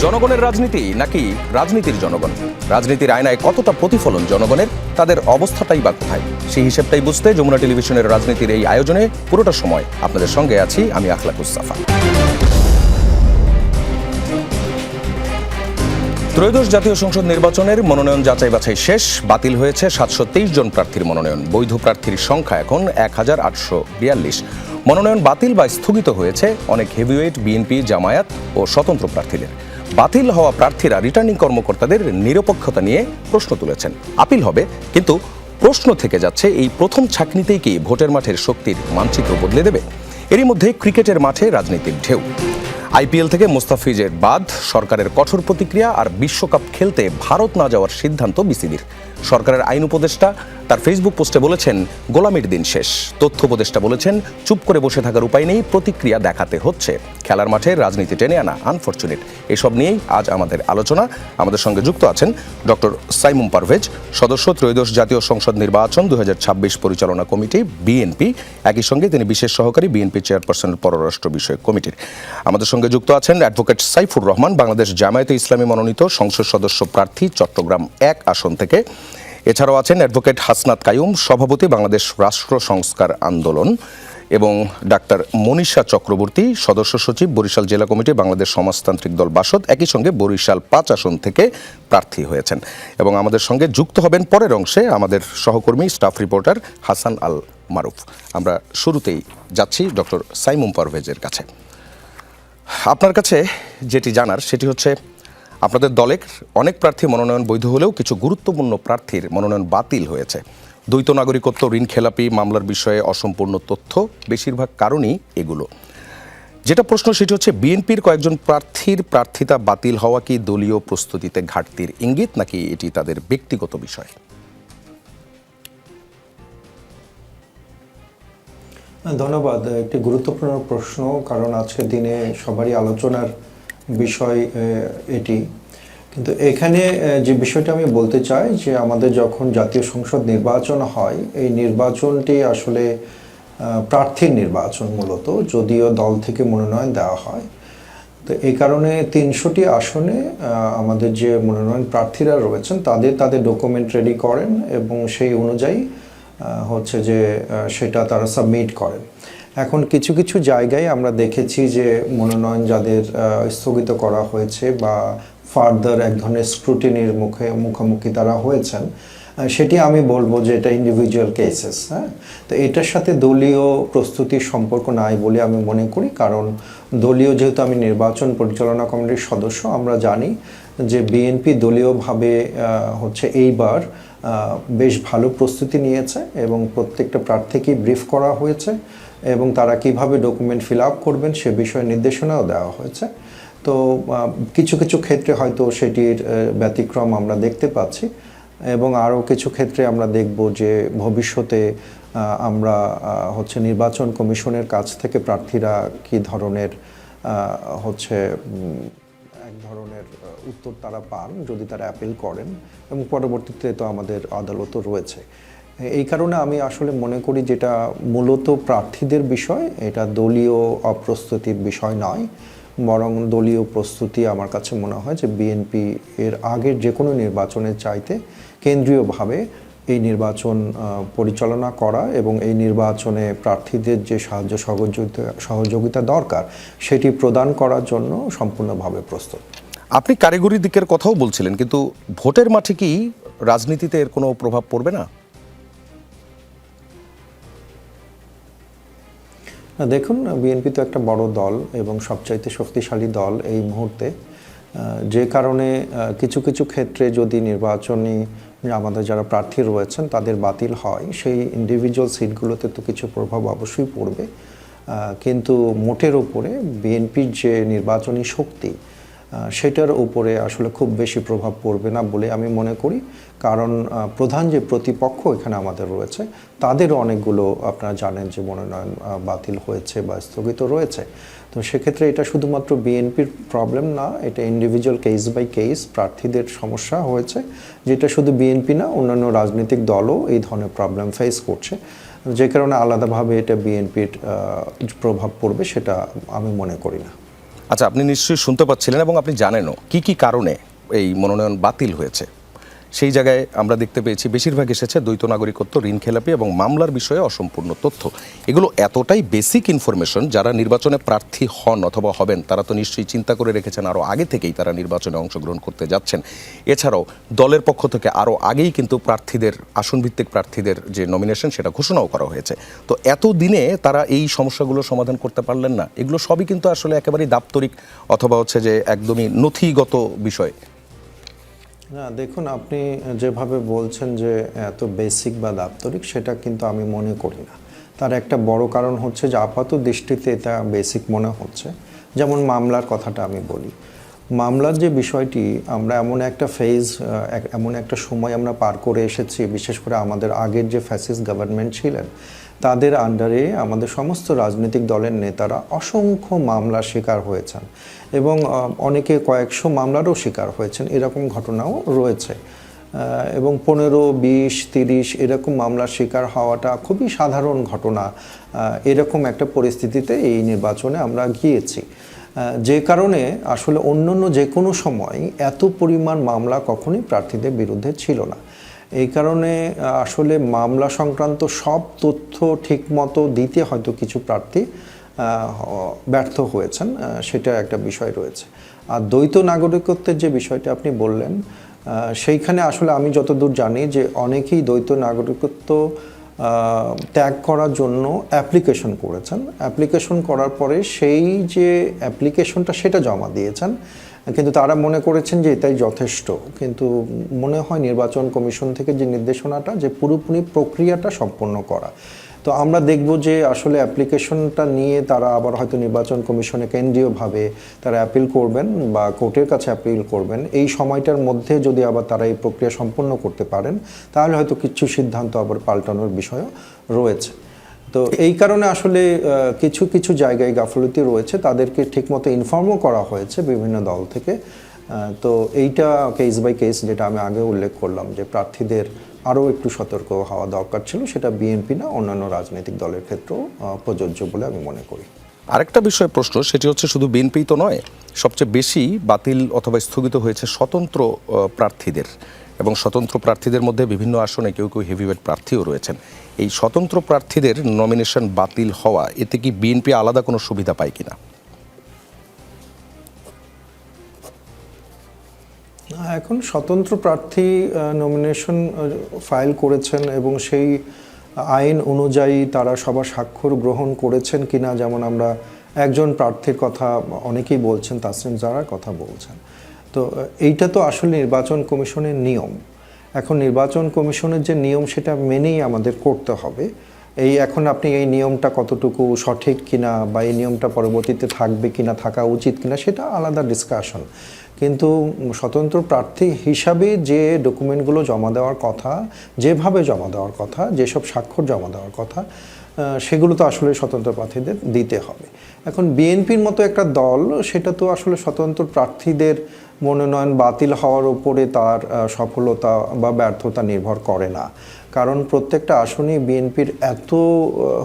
জনগণের রাজনীতি নাকি রাজনীতির জনগণ? রাজনীতির আয়নায় কতটা প্রতিফলন জনগণের, তাদের অবস্থাটাই বা কোথায়? সেই হিসেবটাই বুঝতে যমুনা টেলিভিশনের রাজনীতির এই আয়োজনে পুরোটা সময় আপনাদের সঙ্গে আছি আমি আখলাকুস সাফা। ত্রয়োদশ জাতীয় সংসদ নির্বাচনের মনোনয়ন যাচাই বাছাই শেষ। বাতিল হয়েছে 723 জন প্রার্থীর মনোনয়ন। বৈধ প্রার্থীর সংখ্যা এখন 1842। মনোনয়ন বাতিল বা স্থগিত হয়েছে অনেক হেভিওয়েট, বিএনপি, জামায়াত ও স্বতন্ত্র প্রার্থীদের। বাতিল হওয়া প্রার্থীরা রিটার্নিং কর্মকর্তাদের নিরপেক্ষতা নিয়ে প্রশ্ন তুলেছেন। আপিল হবে, কিন্তু প্রশ্ন থেকে যাচ্ছে, এই প্রথম ছাঁকনিতেই কি ভোটের মাঠের শক্তির মানচিত্র বদলে দেবে? এরই মধ্যে ক্রিকেটের মাঠে রাজনীতির ঢেউ। আইপিএল থেকে মুস্তাফিজের বাদ, সরকারের কঠোর প্রতিক্রিয়া আর বিশ্বকাপ খেলতে ভারত না যাওয়ার সিদ্ধান্ত বিসিবির। সরকারের আইন উপদেষ্টা তার ফেসবুক পোস্টে বলেছেন, গোলামির দিন শেষ। তথ্য উপদেষ্টা বলেছেন, চুপ করে বসে থাকার উপায় নেই, প্রতিক্রিয়া দেখাতে হচ্ছে। খেলার মাঠে রাজনীতি টেনে আনা আনফরচুনেট। এসব নিয়েই আজ আমাদের আলোচনা। আমাদের সঙ্গে যুক্ত আছেন ডক্টর সাইমুম পারভেজ, সদস্য, ত্রয়োদশ জাতীয় সংসদ নির্বাচন 2026 পরিচালনা কমিটি, বিএনপি। একই সঙ্গে তিনি বিশেষ সহকারী, বিএনপি চেয়ারপারসনের পররাষ্ট্র বিষয়ক কমিটির। আমাদের সঙ্গে যুক্ত আছেন অ্যাডভোকেট সাইফুর রহমান, বাংলাদেশ জামায়াতে ইসলামী মনোনীত সংসদ সদস্য প্রার্থী, চট্টগ্রাম 1 আসন থেকে। এছাড়াও আছেন অ্যাডভোকেট হাসনাত কাইয়ুম, সভাপতি, বাংলাদেশ রাষ্ট্র সংস্কার আন্দোলন, এবং ডাক্তার মনীষা চক্রবর্তী, সদস্য সচিব, বরিশাল জেলা কমিটি, বাংলাদেশ সমাজতান্ত্রিক দল বাসদ। একই সঙ্গে বরিশাল 5 আসন থেকে প্রার্থী হয়েছেন। এবং আমাদের সঙ্গে যুক্ত হবেন পরের অংশে আমাদের সহকর্মী, স্টাফ রিপোর্টার হাসান আল মারুফ। আমরা শুরুতেই যাচ্ছি ডক্টর সাইমুম পারভেজের কাছে। আপনার কাছে যেটি জানার সেটি হচ্ছে, আপনাদের দলের অনেক প্রার্থী মনোনয়ন বৈধ হলেও কিছু গুরুত্বপূর্ণ প্রার্থীর মনোনয়ন বাতিল হয়েছে। দ্বৈত নাগরিকত্ব, ঋণ খেলাপি মামলার বিষয়ে অসম্পূর্ণ তথ্য, বেশিরভাগ কারণই এগুলো। যেটা প্রশ্ন সেটি হচ্ছে, বিএনপির কয়েকজন প্রার্থীর প্রার্থিতা বাতিল হওয়া কি দলীয় প্রস্তুতিতে ঘাটতির ইঙ্গিত, নাকি এটি তাদের ব্যক্তিগত বিষয়? ধন্যবাদ। একটি গুরুত্বপূর্ণ প্রশ্ন, কারণ আজকের দিনে সবারই আলোচনার বিষয় এটি। কিন্তু এখানে যে বিষয়টা আমি বলতে চাই, যে আমাদের যখন জাতীয় সংসদ নির্বাচন হয়, এই নির্বাচনটি আসলে প্রার্থীর নির্বাচন মূলত, যদিও দল থেকে মনোনয়ন দেওয়া হয়। তো এই কারণে 300টি আসনে আমাদের যে মনোনয়ন প্রার্থীরা রয়েছেন তাদের ডকুমেন্ট রেডি করেন এবং সেই অনুযায়ী হচ্ছে যে সেটা তারা সাবমিট করেন। এখন কিছু কিছু জায়গায় আমরা দেখেছি যে মনোনয়ন যাদের স্থগিত করা হয়েছে বা ফার্দার এক ধরনের স্ক্রুটিনির মুখোমুখি তারা হয়েছেন, সেটি আমি বলবো যে এটা ইন্ডিভিজুয়াল কেসেস। হ্যাঁ, তো এটার সাথে দলীয় প্রস্তুতির সম্পর্ক নাই বলে আমি মনে করি। কারণ দলীয়, যেহেতু আমি নির্বাচন পরিচালনা কমিটির সদস্য, আমরা জানি যে বিএনপি দলীয়ভাবে হচ্ছে এইবার বেশ ভালো প্রস্তুতি নিয়েছে এবং প্রত্যেকটা প্রার্থীকেই ব্রিফ করা হয়েছে এবং তারা কিভাবে ডকুমেন্ট ফিল আপ করবেন সে বিষয়ে নির্দেশনাও দেওয়া হয়েছে। তো কিছু কিছু ক্ষেত্রে হয়তো সেটির ব্যতিক্রম আমরা দেখতে পাচ্ছি এবং আরও কিছু ক্ষেত্রে আমরা দেখব যে ভবিষ্যতে আমরা হচ্ছে নির্বাচন কমিশনের কাছ থেকে প্রার্থীরা কী ধরনের হচ্ছে এক ধরনের উত্তর তারা পান যদি তারা অ্যাপিল করেন, এবং পরবর্তীতে তো আমাদের আদালতও রয়েছে। এই কারণে আমি আসলে মনে করি যেটা মূলত প্রার্থীদের বিষয়, এটা দলীয় অপ্রস্তুতির বিষয় নয়, বরং দলীয় প্রস্তুতি আমার কাছে মনে হয় যে বিএনপি এর আগের যে কোনো নির্বাচনের চাইতে কেন্দ্রীয়ভাবে এই নির্বাচন পরিচালনা করা এবং এই নির্বাচনে প্রার্থীদের যে সাহায্য সহযোগিতা দরকার সেটি প্রদান করার জন্য সম্পূর্ণভাবে প্রস্তুত। আপনি কারিগরি দিকের কথাও বলছিলেন, কিন্তু ভোটের মাঠে কি রাজনীতিতে এর কোনো প্রভাব পড়বে না? দেখুন, বিএনপি তো একটা বড় দল এবং সবচাইতে শক্তিশালী দল এই মুহূর্তে, যে কারণে কিছু কিছু ক্ষেত্রে যদি নির্বাচনী আমাদের যারা প্রার্থী রয়েছেন তাদের বাতিল হয়, সেই ইন্ডিভিজুয়াল সিটগুলোতে তো কিছু প্রভাব অবশ্যই পড়বে, কিন্তু মোটের উপরে বিএনপির যে নির্বাচনী শক্তি সেটার উপরে আসলে খুব বেশি প্রভাব পড়বে না বলে আমি মনে করি। কারণ প্রধান যে প্রতিপক্ষ এখানে আমাদের রয়েছে তাদেরও অনেকগুলো আপনারা জানেন যে মনোনয়ন বাতিল হয়েছে বা স্থগিত রয়েছে। তো সেক্ষেত্রে এটা শুধুমাত্র বিএনপির প্রবলেম না, এটা ইন্ডিভিজুয়াল কেস বাই কেস প্রার্থীদের সমস্যা হয়েছে, যেটা শুধু বিএনপি না, অন্যান্য রাজনৈতিক দলও এই ধরনের প্রবলেম ফেস করছে, যে কারণে আলাদাভাবে এটা বিএনপির প্রভাব পড়বে সেটা আমি মনে করি না। আচ্ছা, আপনি নিশ্চয়ই শুনতে পাচ্ছিলেন এবং আপনি জানেনও কি কি কারণে এই মনোনয়ন বাতিল হয়েছে। সেই জায়গায় আমরা দেখতে পেয়েছি বেশিরভাগ এসেছে দ্বৈত নাগরিকত্ব, ঋণ খেলাপি এবং মামলার বিষয়ে অসম্পূর্ণ তথ্য। এগুলো এতটাই বেসিক ইনফরমেশন, যারা নির্বাচনে প্রার্থী হন অথবা হবেন তারা তো নিশ্চয়ই চিন্তা করে রেখেছেন আরও আগে থেকেই তারা নির্বাচনে অংশগ্রহণ করতে যাচ্ছেন। এছাড়াও দলের পক্ষ থেকে আরও আগেই কিন্তু প্রার্থীদের, আসনভিত্তিক প্রার্থীদের যে নমিনেশন সেটা ঘোষণাও করা হয়েছে। তো এত দিনে তারা এই সমস্যাগুলো সমাধান করতে পারলেন না। এগুলো সবই কিন্তু আসলে একেবারেই দাপ্তরিক অথবা হচ্ছে যে একদমই নথিগত বিষয়। না, দেখুন, আপনি যেভাবে বলছেন যে এত বেসিক বা দাপ্তরিক, সেটা কিন্তু আমি মনে করি না। তার একটা বড় কারণ হচ্ছে যে আপাত দৃষ্টিতে এটা বেসিক মনে হচ্ছে। যেমন মামলার কথাটা আমি বলি, মামলার যে বিষয়টি, আমরা এমন একটা ফেজ, এমন একটা সময় আমরা পার করে এসেছি, বিশেষ করে আমাদের আগের যে ফ্যাসিস্ট গভর্নমেন্ট ছিলেন তাদের আন্ডারে আমাদের সমস্ত রাজনৈতিক দলের নেতারা অসংখ্য মামলার শিকার হয়েছেন এবং অনেকে কয়েকশো মামলারও শিকার হয়েছেন, এরকম ঘটনাও রয়েছে। এবং 15, 20, 30 এরকম মামলার শিকার হওয়াটা খুবই সাধারণ ঘটনা। এরকম একটা পরিস্থিতিতে এই নির্বাচনে আমরা গিয়েছি, যে কারণে আসলে অন্যান্য যে কোনো সময় এত পরিমাণ মামলা কখনোই প্রার্থীদের বিরুদ্ধে ছিল না। এই কারণে আসলে মামলা সংক্রান্ত সব তথ্য ঠিকমতো দিতে হয়তো কিছু প্রার্থী ব্যর্থ হয়েছেন, সেটা একটা বিষয় রয়েছে। আর দ্বৈত নাগরিকত্বের যে বিষয়টা আপনি বললেন, সেইখানে আসলে আমি যতদূর জানি যে অনেকেই দ্বৈত নাগরিকত্ব ত্যাগ করার জন্য অ্যাপ্লিকেশন করেছেন। অ্যাপ্লিকেশন করার পরে সেই যে অ্যাপ্লিকেশনটা সেটা জমা দিয়েছেন, কিন্তু তারা মনে করেছেন যে এটাই যথেষ্ট। কিন্তু মনে হয় নির্বাচন কমিশন থেকে যে নির্দেশনাটা, যে পুরোপুরি প্রক্রিয়াটা সম্পন্ন করা। তো আমরা দেখব যে আসলে অ্যাপ্লিকেশনটা নিয়ে তারা আবার হয়তো নির্বাচন কমিশনে কেন্দ্রীয়ভাবে তারা অ্যাপিল করবেন বা কোর্টের কাছে অ্যাপিল করবেন। এই সময়টার মধ্যে যদি আবার তারা এই প্রক্রিয়া সম্পন্ন করতে পারেন, তাহলে হয়তো কিছু সিদ্ধান্ত আবার পাল্টানোর বিষয়ও রয়েছে। তো এই কারণে আসলে কিছু কিছু জায়গায় গাফলতি রয়েছে, তাদেরকে ঠিকমতো ইনফর্মও করা হয়েছে বিভিন্ন দল থেকে। তো এইটা কেস বাই কেস, যেটা আমি আগে উল্লেখ করলাম যে প্রার্থীদের আরও একটু সতর্ক হওয়া দরকার ছিল, সেটা বিএনপি না অন্যান্য রাজনৈতিক দলের ক্ষেত্রেও প্রযোজ্য বলে আমি মনে করি। আরেকটা বিষয় প্রশ্ন, সেটি হচ্ছে শুধু বিএনপি তো নয়, সবচেয়ে বেশি বাতিল অথবা স্থগিত হয়েছে স্বতন্ত্র প্রার্থীদের, এবং স্বতন্ত্র প্রার্থীদের মধ্যে বিভিন্ন আসনে কেউ কেউ হেভিওয়েট প্রার্থীও রয়েছেন। এই স্বতন্ত্র প্রার্থীদের নমিনেশন বাতিল হওয়া, এতে কি বিএনপি আলাদা কোনো সুবিধা পায় কিনা? এখন স্বতন্ত্র প্রার্থী নমিনেশন ফাইল করেছেন এবং সেই আইন অনুযায়ী তারা সবার স্বাক্ষর গ্রহণ করেছেন কিনা, যেমন আমরা একজন প্রার্থীর কথা অনেকেই বলছেন, তাসনিম জারার কথা বলছেন। তো এইটা তো আসলে নির্বাচন কমিশনের নিয়ম। এখন নির্বাচন কমিশনের যে নিয়ম সেটা মেনেই আমাদের করতে হবে। এখন আপনি এই নিয়মটা কতটুকু সঠিক কিনা বা এই নিয়মটা পরবর্তীতে থাকবে কিনা, থাকা উচিত কিনা, সেটা আলাদা ডিসকাশন। কিন্তু স্বতন্ত্র প্রার্থী হিসাবে যে ডকুমেন্টগুলো জমা দেওয়ার কথা, যেভাবে জমা দেওয়ার কথা, যেসব স্বাক্ষর জমা দেওয়ার কথা, সেগুলো তো আসলে স্বতন্ত্র প্রার্থীদের দিতে হবে। এখন বিএনপির মতো একটা দল, সেটা তো আসলে স্বতন্ত্র প্রার্থীদের মনোনয়ন বাতিল হওয়ার উপরে তার সফলতা বা ব্যর্থতা নির্ভর করে না। কারণ প্রত্যেকটা আসনেই বিএনপির এত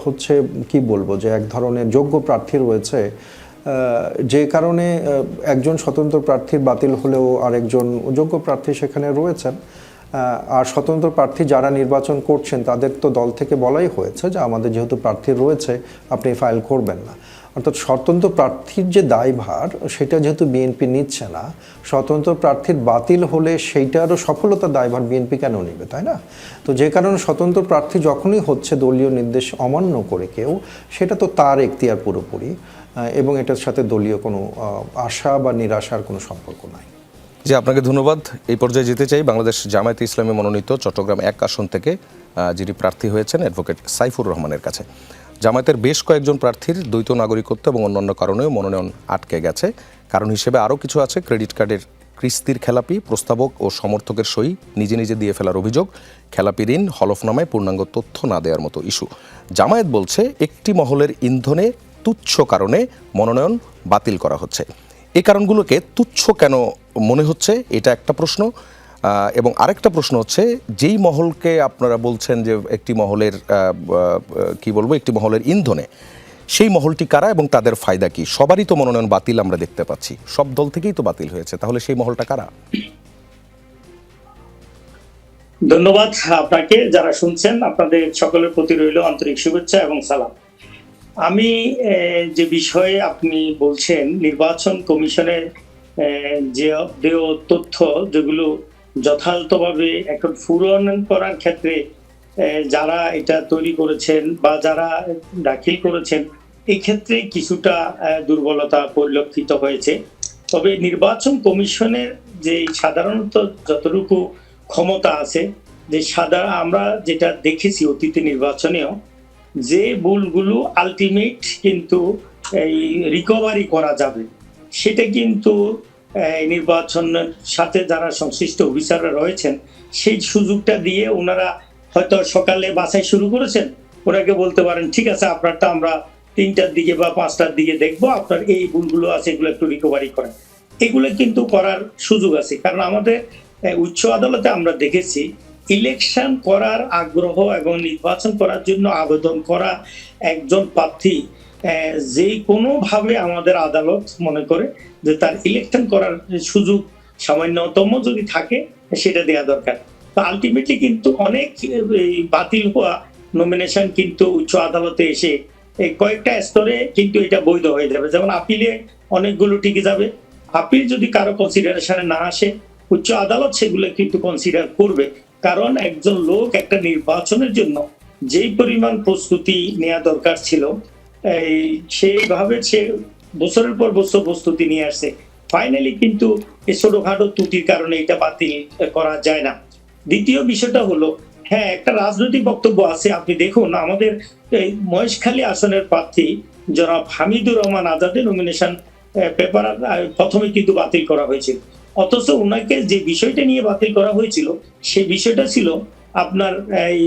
হচ্ছে কি বলবো, যে এক ধরনের যোগ্য প্রার্থী রয়েছে, যে কারণে একজন স্বতন্ত্র প্রার্থীর বাতিল হলেও আরেকজন যোগ্য প্রার্থী সেখানে রয়েছেন। আর স্বতন্ত্র প্রার্থী যারা নির্বাচন করছেন তাদের তো দল থেকে বলাই হয়েছে যে আমাদের যেহেতু প্রার্থী রয়েছে আপনি ফাইল করবেন না। অর্থাৎ স্বতন্ত্র প্রার্থীর যে দায়ভার সেটা যেহেতু বিএনপি নিচ্ছে না, স্বতন্ত্র প্রার্থীর বাতিল হলে সেইটারও সফলতার দায়ভার বিএনপি কেন নেবে, তাই না? তো যে কারণে স্বতন্ত্র প্রার্থী যখনই হচ্ছে দলীয় নির্দেশ অমান্য করে কেউ, সেটা তো তার এখতিয়ার পুরোপুরি, এবং এটার সাথে দলীয় কোনো আশা বা নিরাশার কোনো সম্পর্ক নাই। জি, আপনাকে ধন্যবাদ। এই পর্যায়ে যেতে চাই বাংলাদেশ জামায়াতে ইসলামী মনোনীত চট্টগ্রাম 1 আসন থেকে যিনি প্রার্থী হয়েছেন অ্যাডভোকেট সাইফুর রহমানের কাছে। জামায়াতের বেশ কয়েকজন প্রার্থীর দ্বৈত নাগরিকত্ব এবং অন্যান্য কারণেও মনোনয়ন আটকে গেছে। কারণ হিসেবে আরও কিছু আছে, ক্রেডিট কার্ডের কিস্তির খেলাপি, প্রস্তাবক ও সমর্থকের সই নিজে নিজে দিয়ে ফেলার অভিযোগ, খেলাপি ঋণ, হলফনামায় পূর্ণাঙ্গ তথ্য না দেওয়ার মতো ইস্যু। জামায়াত বলছে একটি মহলের ইন্ধনে তুচ্ছ কারণে মনোনয়ন বাতিল করা হচ্ছে। এই কারণগুলোকে তুচ্ছ কেন মনে হচ্ছে, এটা একটা প্রশ্ন। এবং আরেকটা প্রশ্ন হচ্ছে, যেই মহলকে আপনারা বলছেন যে একটি মহলের কি বলবো, একটি মহলের ইন্ধনে, সেই মহলটি কারা এবং তাদের ফায়দা কি? সবারই তো মনোনয়ন বাতিল আমরা দেখতে পাচ্ছি, সব দল থেকেই তো বাতিল হয়েছে, তাহলে সেই মহলটা কারা? ধন্যবাদ আপনাকে, যারা শুনছেন আপনাদের সকলের প্রতি রইল আন্তরিক শুভেচ্ছা এবং সালাম। আমি যে বিষয়ে আপনি বলছেন, নির্বাচন কমিশনের যে দেয় তথ্য যেগুলো যথাযথভাবে এখন পূরণ করার ক্ষেত্রে যারা এটা তৈরি করেছেন বা যারা দাখিল করেছেন, এই ক্ষেত্রে কিছুটা দুর্বলতা পরিলক্ষিত হয়েছে। তবে নির্বাচন কমিশনের যে সাধারণত যতটুকু ক্ষমতা আছে, যে আমরা যেটা দেখেছি অতীতে নির্বাচনেও, যে ভুলগুলো আলটিমেট কিন্তু এই রিকভারি করা যাবে, সেটা কিন্তু নির্বাচনের সাথে যারা সংশ্লিষ্ট অফিসাররা রয়েছেন সেই সুযোগটা দিয়ে ওনারা হয়তো সকালে বাছাই শুরু করেছেন, ওনাকে বলতে পারেন ঠিক আছে আপনারটা আমরা 3টার দিকে বা 5টার দিকে দেখবো, আপনার এই ভুলগুলো আছে এগুলো একটু রিকভারি করেন। এগুলো কিন্তু করার সুযোগ আছে, কারণ আমাদের উচ্চ আদালতে আমরা দেখেছি ইলেকশন করার আগ্রহ এবং নির্বাচন করার জন্য আবেদন করা একজন প্রার্থী যে কোনোভাবে আমাদের আদালত মনে করে যে তার ইলেকশন করার সুযোগ সামান্যতম যদি থাকে সেটা দেওয়া দরকার। তো আলটিমেটলি কিন্তু অনেক বাতিল হওয়া নমিনেশন কিন্তু উচ্চ আদালতে এসে কয়েকটা স্তরে কিন্তু এটা বৈধ হয়ে যাবে। যেমন আপিলে অনেকগুলো টিকে যাবে, আপিল যদি কারো কনসিডারেশনে না আসে উচ্চ আদালত সেগুলো কিন্তু কনসিডার করবে, কারণ একজন লোক একটা নির্বাচনের জন্য যেই পরিমাণ প্রস্তুতি নেওয়া দরকার ছিল সেইভাবে সে বছরের পর বছর প্রস্তুতি নিয়ে আসছে, ফাইনালি কিন্তু ছোটখাটো ত্রুটির কারণে এটা বাতিল করা যায় না। দ্বিতীয় বিষয়টা হলো, হ্যাঁ একটা রাজনৈতিক বক্তব্য আছে। আপনি দেখুন আমাদের এই মহেশখালী আসনের প্রার্থী জনাব হামিদুর রহমান আজাদের নমিনেশন পেপার প্রথমে কিন্তু বাতিল করা হয়েছিল, অথচ ওনাকে যে বিষয়টা নিয়ে বাতিল করা হয়েছিল সেই বিষয়টা ছিল আপনার এই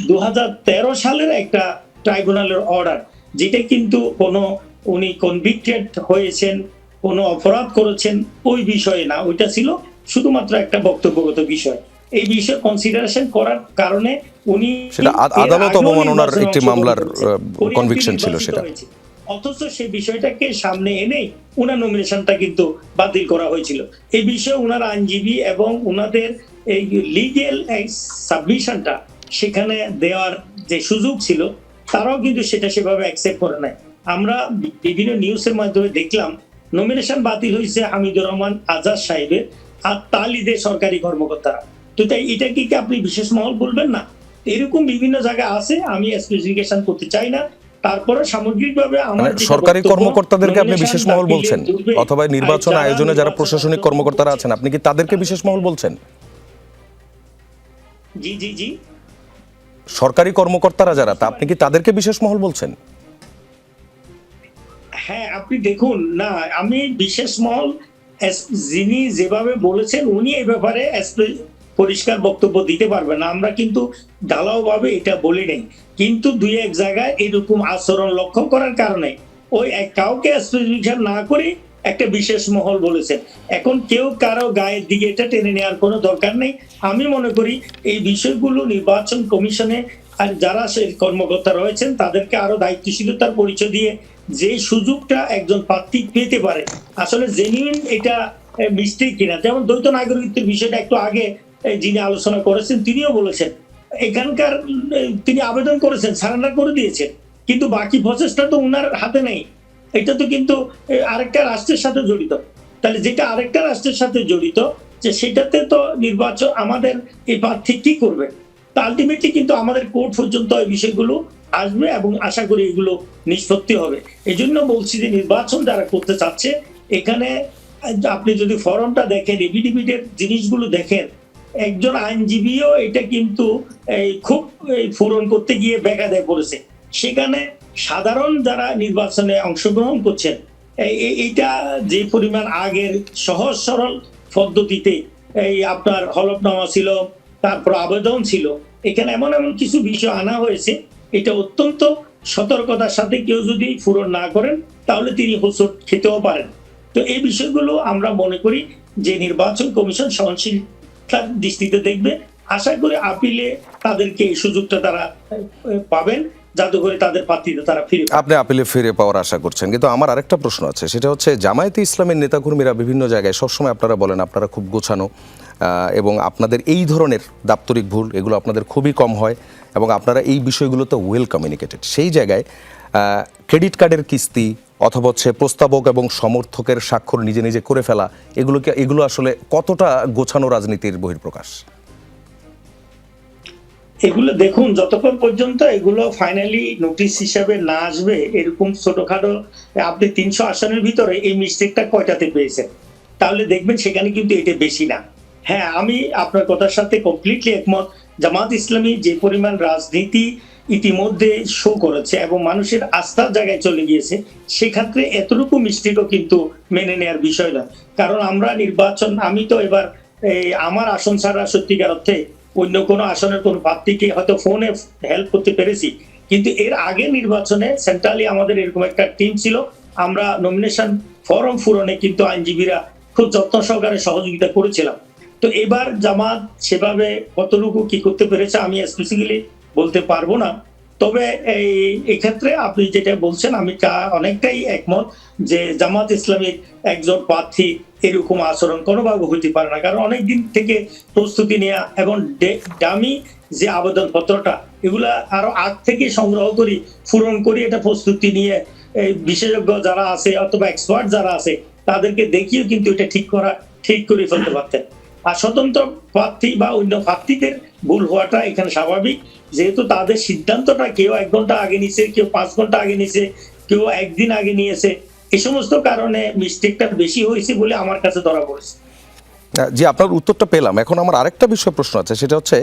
2013 সালের একটা ট্রাইব্যুনালের অর্ডার, যেটা কিন্তু কোনো উনি কনভিক্টেড হয়েছেন, কোনো অপরাধ করেছেন ওই বিষয়ে না, ওইটা ছিল শুধুমাত্র একটা বক্তব্যগত বিষয়। এই বিষয়ে কনসিডারেশন করার কারণে উনি সেটা আদালত অবমাননার একটি মামলার কনভিকশন ছিল সেটা, অথচ সেই বিষয়টাকে সামনে এনে উনার নমিনেশনটা কিন্তু বাতিল করা হয়েছিল। এই বিষয়ে উনার আইনজীবী এবং উনাদের এই লিগেল সাবমিশনটা সেখানে দেওয়ার যে সুযোগ ছিল তারাও কিন্তু সেটা সেভাবে অ্যাকসেপ্ট করে নাই। আমরা বিভিন্ন নিউজের মাধ্যমে দেখলাম নমিনেশন বাতিল হয়েছে হামিদুর রহমান আজাদ সাহেবের আর তালিদের সরকারি কর্মকর্তারা। তো তাই এটা কি আপনি বিশেষ মহল বলবেন না? এরকম বিভিন্ন জায়গায় আছে, আমি স্পেসিফিকেশন করতে চাই না। তারপরে সামগ্রিকভাবে আমার সরকারি কর্মকর্তাদেরকে আপনি বিশেষ মহল বলছেন, অথবা নির্বাচন আয়োজনে যারা প্রশাসনিক কর্মকর্তারা আছেন আপনি কি তাদেরকে বিশেষ মহল বলছেন? জি জি জি, সরকারি কর্মকর্তারা যারা, তা আপনি কি তাদেরকে বিশেষ মহল বলছেন? হ্যাঁ আপনি দেখুন না, আমি বিশেষ মহল যিনি যেভাবে বলেছেন উনি এই ব্যাপারে পরিষ্কার বক্তব্য দিতে পারবেন না। আমরা কিন্তু ঢালাও ভাবে এটা বলি নাই, কিন্তু দুই এক জায়গায় এরকম আচরণ লক্ষ্য করার কারণে ওই কাউকে স্পেসিফিকেশন না করে একটা বিশেষ মহল বলেছেন। এখন কেউ কারো গায়ের দিকে এটা টেনে নেওয়ার কোনো দরকার নেই। আমি মনে করি এই বিষয়গুলো নির্বাচন কমিশনে আর যারা সেই কর্মকর্তা রয়েছেন তাদেরকে আরো দায়িত্বশীলতার পরিচয় দিয়ে যে সুযোগটা একজন প্রার্থী পেতে পারে, আসলে জেনুইন এটা মিস্টেক কিনা। যেমন দ্বৈত নাগরিকত্বের বিষয়টা একটু আগে যিনি আলোচনা করেছেন তিনিও বলেছেন এখানকার তিনি আবেদন করেছেন, সারেন্ডার করে দিয়েছেন, কিন্তু বাকি প্রসেসটা তো উনার হাতে নেই। এটা তো কিন্তু আরেকটা রাষ্ট্রের সাথে জড়িত। তাহলে যেটা আরেকটা রাষ্ট্রের সাথে জড়িত যে সেটাতে তো নির্বাচন আমাদের এই প্রার্থী কি করবে, তা আলটিমেটলি কিন্তু আমাদের কোর্ট পর্যন্ত এই বিষয়গুলো আসবে এবং আশা করি এগুলো নিষ্পত্তি হবে। এই জন্য বলছি যে নির্বাচন যারা করতে চাচ্ছে এখানে আপনি যদি ফর্মটা দেখেন, এফিডেভিটের জিনিসগুলো দেখেন, একজন আইনজীবীও এটা কিন্তু খুব পূরণ করতে গিয়ে ব্যাঘাতে পড়েছে। সেখানে সাধারণ যারা নির্বাচনে অংশগ্রহণ করছেন এইটা যে পরিমাণ আগের সহজ সরল পদ্ধতিতে এই আপনার হলফনামা ছিল, তারপর আবেদন ছিল, এখানে এমন এমন কিছু বিষয় আনা হয়েছে এটা অত্যন্ত সতর্কতার সাথে কেউ যদি পূরণ না করেন তাহলে তিনি হোঁচট খেতেও পারেন। তো এই বিষয়গুলো আমরা মনে করি যে নির্বাচন কমিশন সহনশীলতার দৃষ্টিতে দেখবে। আশা করি আপিলে তাদেরকে এই সুযোগটা তারা পাবেন যাতে করে তাদের প্রার্থীদের তারা ফিরে পায়। আপনি আপিলে ফিরে পাওয়ার আশা করছেন, কিন্তু আমার আরেকটা প্রশ্ন আছে, সেটা হচ্ছে জামায়াতে ইসলামের নেতাকর্মীরা বিভিন্ন জায়গায় সবসময় আপনারা বলেন আপনারা খুব গোছানো এবং আপনাদের এই ধরনের দাপ্তরিক ভুল এগুলো আপনাদের খুবই কম হয় এবং আপনারা এই বিষয়গুলোতে ওয়েল কমিউনিকেটেড। সেই জায়গায় ক্রেডিট কার্ডের কিস্তি অথবা হচ্ছে প্রস্তাবক এবং সমর্থকের স্বাক্ষর নিজে নিজে করে ফেলা, এগুলো আসলে কতটা গোছানো রাজনীতির বহিঃপ্রকাশ? এগুলো দেখুন, যতক্ষণ পর্যন্ত এগুলো ফাইনালি নোটিশ হিসাবে না আসবে, এরকম ছোটখাটো আপনি 300 আসনের ভিতরে এই মিস্টেকটা কয়টাতে পেয়েছেন, তাহলে দেখবেন সেখানে কিন্তু এটা বেশি না। হ্যাঁ, আমি আপনার কথার সাথে কমপ্লিটলি একমত। জামাত ইসলামী যে পরিমাণ রাজনীতি ইতিমধ্যে শো করেছে এবং মানুষের আস্থার জায়গায় চলে গিয়েছে, সেক্ষেত্রে এতটুকু মিস্টেকও কিন্তু মেনে নেওয়ার বিষয় নয়। কারণ আমরা নির্বাচন, আমি তো এবার আমার আসন ছাড়া সত্যিকার অর্থে অন্য কোনো আসনের কোনো প্রার্থীকে হয়তো ফোনে হেল্প করতে পেরেছি, কিন্তু এর আগে নির্বাচনে সেন্ট্রালি আমাদের এরকম একটা টিম ছিল। আমরা নমিনেশন ফর্ম পূরণে কিন্তু আইনজীবীরা খুব যত্ন সহকারে সহযোগিতা করেছিলাম। তো এবার জামাত সেভাবে কতটুকু কি করতে পেরেছে আমি স্পেসিফিক্যালি বলতে পারবো না। তবে এক্ষেত্রে আপনি যেটা বলছেন আমি অনেকটাই একমত যে জামাত ইসলামীর একজন প্রার্থী এরকম আচরণ কোনোভাবে হইতে পারে না। কারণ অনেকদিন থেকে প্রস্তুতি নেওয়া এবং ডামি যে আবেদন পত্রটা এগুলা আরো আগ থেকে সংগ্রহ করি, পূরণ করি, এটা প্রস্তুতি নিয়ে বিশেষজ্ঞ যারা আছে অথবা এক্সপার্ট যারা আছে তাদেরকে দেখিয়ে কিন্তু এটা ঠিক করে ফেলতে পারতেন। আর স্বতন্ত্র প্রার্থী বা অন্য প্রার্থীদের ভুল হওয়াটা এখানে স্বাভাবিক, যেহেতু তাদের সিদ্ধান্তটা কেউ 1 ঘন্টা আগে নিছে, কেউ 5 ঘন্টা আগে নিছে, কেউ একদিন আগে নিয়েছে। এই সমস্ত কারণে মিস্টেকটা বেশি হয়েছে বলে আমার কাছে ধরা পড়েছে। জি, আপনার উত্তরটা পেলাম। এখন আমার আরেকটা বিষয় প্রশ্ন আছে, সেটা হচ্ছে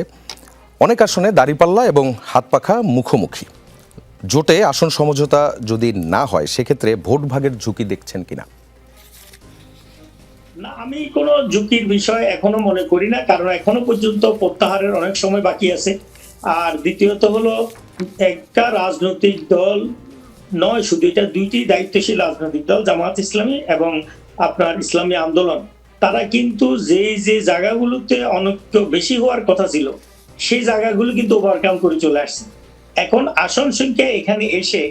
অনেক আসনে দাঁড়িপাল্লা এবং হাত পাখা মুখোমুখি, জোটে আসন সমঝোতা যদি না হয় সেক্ষেত্রে ভোট ভাগের ঝুঁকি দেখছেন কিনা? না, আমি কোনো ঝুঁকির বিষয় এখনো মনে করি না, কারণ এখনো পর্যন্ত প্রত্যাহারের অনেক সময় বাকি আছে। আর দ্বিতীয়ত হলো, একটা রাজনৈতিক দল নয় শুধু, এটা দুইটি দায়িত্বশীল রাজনৈতিক দল, জামাত ইসলামী এবং আপনার ইসলামী আন্দোলন, তারা কিন্তু যে জায়গাগুলোতে অনৈক্য বেশি হওয়ার কথা ছিল সেই জায়গাগুলো কিন্তু ওভারকাম করে চলে আসছে। এখন আসন সংখ্যা এখানে এসে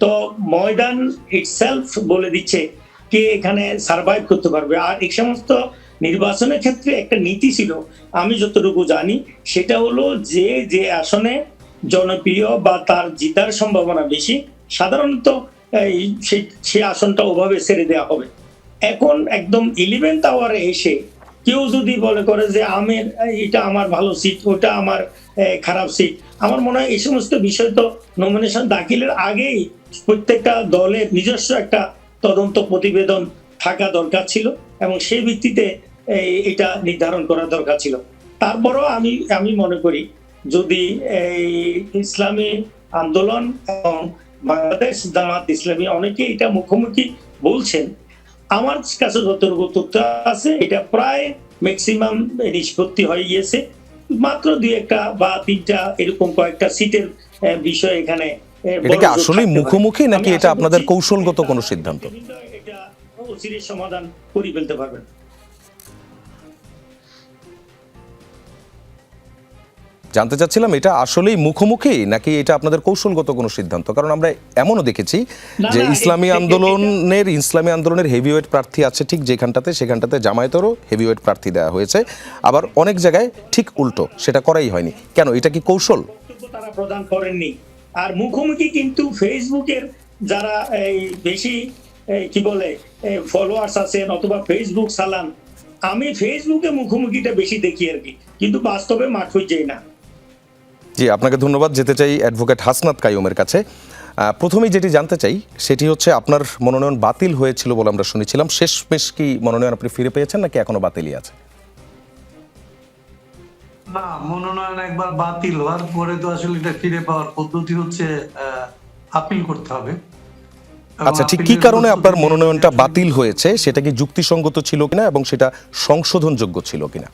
তো ময়দান ইটসেলফ বলে দিচ্ছে কে এখানে সার্ভাইভ করতে পারবে। আর এই সমস্ত নির্বাচনের ক্ষেত্রে একটা নীতি ছিল, আমি যতটুকু জানি, সেটা হলো যে আসনে জনপ্রিয় বা তার জিতার সম্ভাবনা বেশি, সাধারণত সেই আসনটা ওভাবে ছেড়ে দেওয়া হবে। এখন একদম 11th আওয়ারে এসে কেউ যদি বলে করে যে এটা আমার ভালো সিট, ওটা আমার খারাপ সিট, আমার মনে হয় এই সমস্ত বিষয় তো নমিনেশন দাখিলের আগেই প্রত্যেকটা দলের নিজস্ব একটা তদন্ত প্রতিবেদন থাকা দরকার ছিল এবং সেই ভিত্তিতে এটা নির্ধারণ করা দরকার ছিল। তারপরও আমি মনে করি যদি ইসলামী আন্দোলন এবং বাংলাদেশ জামাত ইসলামী অনেকে এটা মুখোমুখি বলছেন, আমার কাছে যতটুকু তথ্য আছে এটা প্রায় ম্যাক্সিমাম নিষ্পত্তি হয়ে গিয়েছে। মাত্র 2-1টা বা 3টা এরকম কয়েকটা সিটের বিষয় এখানে। এটা কি আসলে মুখোমুখি নাকি এটা আপনাদের কৌশলগত কোনো সিদ্ধান্ত? এটা অচিরেই সমাধান করে ফেলতে পারবেন। জানতে চাচ্ছিলাম এটা আসলেই মুখোমুখি নাকি এটা আপনাদের কৌশলগত কোনো সিদ্ধান্ত, কারণ আমরা এমনও দেখেছি যে ইসলামী আন্দোলনের হেভিওয়েট প্রার্থী আছে ঠিক সেখানটাতে জামায়াতেরও হেভিওয়েট প্রার্থী দেওয়া হয়েছে, আবার অনেক জায়গায় ঠিক উল্টো, সেটা করাই হয়নি। কেন, এটা কি কৌশল? তারা প্রদান করেননি। আর মুখোমুখি কিন্তু ফেসবুকের যারা বেশি কি বলে ফলোয়ার্স আছেন অথবা ফেসবুক চালান, আমি ফেসবুকে মুখোমুখিটা বেশি দেখি আর কি, কিন্তু বাস্তবে মাঠ হয়ে যায় না। জি, আপনাকে ধন্যবাদ। যেতে চাই অ্যাডভোকেট হাসনাত কাইয়ুমের কাছে। প্রথমেই যেটি জানতে চাই সেটি হচ্ছে আপনার মনোনয়ন বাতিল হয়েছিল বলে আমরা শুনেছিলাম, শেষমেশ কি মনোনয়ন আপনি ফিরে পেয়েছেন নাকি এখনো বাতিলই আছে? না, মনোনয়ন একবার বাতিল হওয়ার পরে তো আসলে এটা ফিরে পাওয়ার পদ্ধতি হচ্ছে আপিল করতে হবে। আচ্ছা, ঠিক কি কারণে আপনার মনোনয়নটা বাতিল হয়েছে, সেটা কি যুক্তিসঙ্গত ছিল কিনা এবং সেটা সংশোধনযোগ্য ছিল কিনা?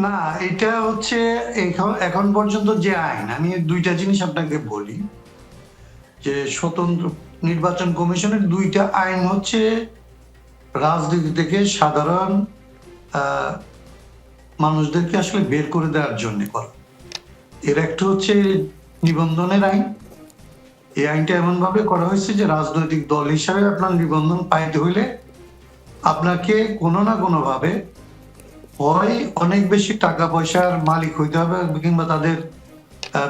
না, এটা হচ্ছে এখন পর্যন্ত যে আইন, আমি 2টা জিনিস আপনাকে বলি যে স্বতন্ত্র নির্বাচন কমিশনের 2টা আইন হচ্ছে রাজনীতি থেকে সাধারণ মানুষদেরকে আসলে বের করে দেওয়ার জন্য করা। এর একটা হচ্ছে নিবন্ধনের আইন। এই আইনটা এমন ভাবে করা হয়েছে যে রাজনৈতিক দল হিসাবে আপনার নিবন্ধন পাইতে হইলে আপনাকে কোনো না কোনো ভাবে হয় অনেক বেশি টাকা পয়সার মালিক হইতে হবে কিংবা তাদের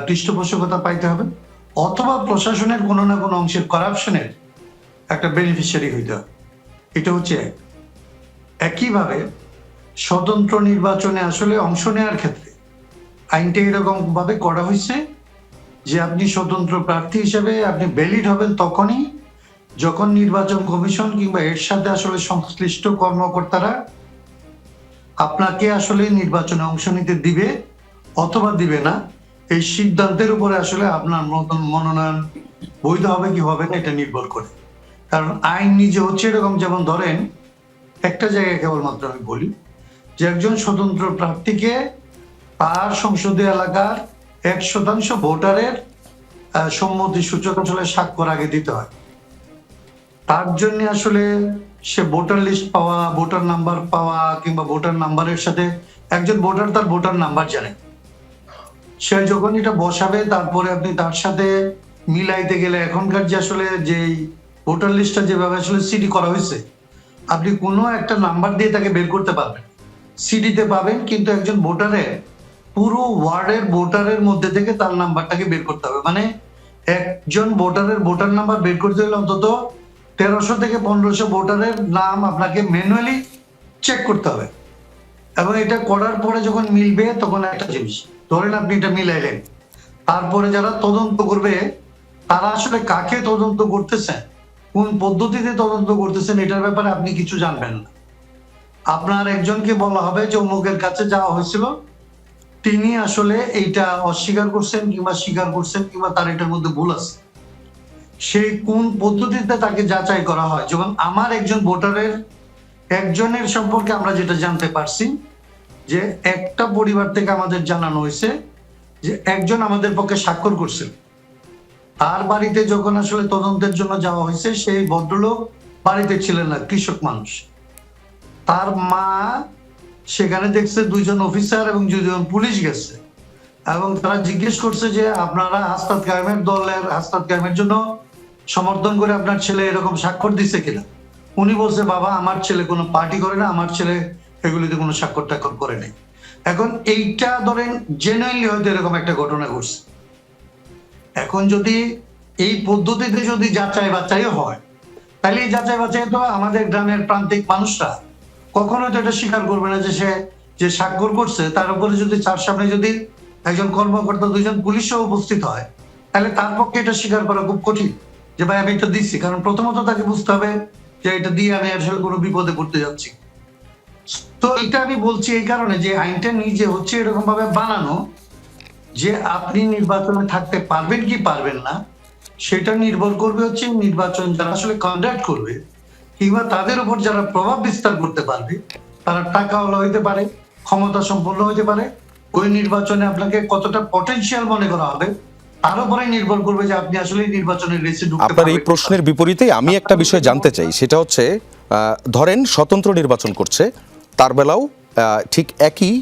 পৃষ্ঠপোষকতা পাইতে হবে, অথবা প্রশাসনের কোনো না কোনো অংশের করাপশনের একটা বেনিফিশিয়ারি হইতে হবে। এটা হচ্ছে এক। একইভাবে স্বতন্ত্র নির্বাচনে আসলে অংশ নেওয়ার ক্ষেত্রে আইনটা এরকম ভাবে করা হয়েছে যে আপনি স্বতন্ত্র প্রার্থী হিসেবে আপনি ভ্যালিড হবেন তখনই যখন নির্বাচন কমিশন কিংবা এর সাথে আসলে সংশ্লিষ্ট কর্মকর্তারা আপনাকে আসলে নির্বাচনে অংশ নিতে দিবে অথবা দিবে না, এই সিদ্ধান্তের উপরে আসলে আপনার মনোনয়ন বৈধ হবে কি হবে না এটা নির্ভর করে। কারণ আইন নিজে হচ্ছে এরকম, যেমন ধরেন একটা জায়গায় কেবলমাত্র আমি বলি যে একজন স্বতন্ত্র প্রার্থীকে তার সংসদীয় এলাকার 1% ভোটারের সম্মতি সূচক আসলে স্বাক্ষর আগে দিতে হয়। তার জন্য আসলে সে ভোটার লিস্ট পাওয়া, ভোটার নাম্বার পাওয়া কিংবা ভোটার নাম্বারের সাথে একজন ভোটার তার ভোটার নাম্বার জানে, সে যখন এটা বসাবে তারপরে আপনি তার সাথে মিলাইতে গেলে এখনকার যে আসলে যেই ভোটার লিস্টটা যেভাবে আসলে সিডি করা হয়েছে, আপনি কোনো একটা নাম্বার দিয়ে তাকে বের করতে পারবেন, সিডিতে পাবেন, কিন্তু একজন ভোটারের পুরো ওয়ার্ডের ভোটারের মধ্যে থেকে তার নাম্বারটাকে বের করতে হবে। মানে একজন ভোটারের ভোটার নাম্বার বের করতে হলে অন্তত 1300 থেকে 1500 ভোটারের নাম আপনাকে ম্যানুয়ালি চেক করতে হবে। এবং এটা করার পরে যখন মিলবে তখন একটা জিনিস ধরেন আপনি এটা মিলাইলেন, তারপরে যারা তদন্ত করবে তারা আসলে কাকে তদন্ত করতেছেন, কোন পদ্ধতিতে তদন্ত করতেছেন এটার ব্যাপারে আপনি কিছু জানবেন না। আপনার একজনকে বলা হবে যে অমুকের কাছে যাওয়া হয়েছিল, তিনি আসলে এইটা অস্বীকার করছেন কিংবা স্বীকার করছেন কিংবা তার এটার মধ্যে ভুল আছে। সেই কোন পদ্ধতিতে তাকে যাচাই করা হয়, যেমন আমার একজন ভোটারের একজনের সম্পর্কে আমরা যেটা জানতে পারছি যে একটা পরিবার থেকে আমাদের জানানো হয়েছে যে একজন আমাদের পক্ষে স্বাক্ষর করছেন, তার বাড়িতে যখন আসলে তদন্তের জন্য যাওয়া হয়েছে সেই ভদ্রলোক বাড়িতে ছিলেন না, কৃষক মানুষ। তার মা সেখানে দেখছে 2 জন অফিসার এবং 2 জন পুলিশ গেছে এবং তারা জিজ্ঞেস করছে যে আপনারা হাসনাত কায়েমের দলের হাসনাত কায়েমের জন্য সমর্থন করে আপনার ছেলে এরকম স্বাক্ষর দিচ্ছে কিনা। উনি বলছে বাবা আমার ছেলে কোনো পার্টি করে না, আমার ছেলে এগুলিতে কোনো স্বাক্ষর টাক্ষর করে নেই। এখন এইটা ধরেন জেনুইনলি হয়তো এরকম একটা ঘটনা ঘটছে। এখন যদি এই পদ্ধতিতে যদি যাচাই বাছাই হয়, তাহলে এই যাচাই বাছাই তো আমাদের গ্রামের প্রান্তিক মানুষরা কখনোই তো এটা স্বীকার করবে না যে সে যে স্বাক্ষর করছে তার উপরে যদি তার সামনে যদি একজন কর্মকর্তা 2 জন পুলিশও উপস্থিত হয়, তাহলে তার পক্ষে এটা স্বীকার করা খুব কঠিন যে ভাই আমি এটা দিচ্ছি। কারণ প্রথমত তাকে বুঝতে হবে যে এটা দিয়ে আমি আসলে কোনো বিপদে পড়তে যাচ্ছি। তো এটা আমি বলছি এই কারণে যে আইনটা নিজে হচ্ছে এরকম ভাবে বানানো যে আপনি নির্বাচনে থাকতে পারবেন কি পারবেন না সেটা নির্ভর করবে হচ্ছে নির্বাচন যারা আসলে কন্ডাক্ট করবে কিংবা তাদের উপর যারা প্রভাব বিস্তার করতে পারবে, তারা টাকাওয়ালা হইতে পারে, ক্ষমতা সম্পন্ন হইতে পারে। ওই নির্বাচনে আপনাকে কতটা পটেনশিয়াল মনে করা হবে তার উপরে নির্ভর করবে যে আপনি আসলে নির্বাচনের রেসে ঢুকতে আপনার এই পারবেন। প্রশ্নের বিপরীতে আমি একটা বিষয় জানতে চাই, সেটা হচ্ছে ধরেন স্বতন্ত্র নির্বাচন করছে, তার বেলাও ঠিক একই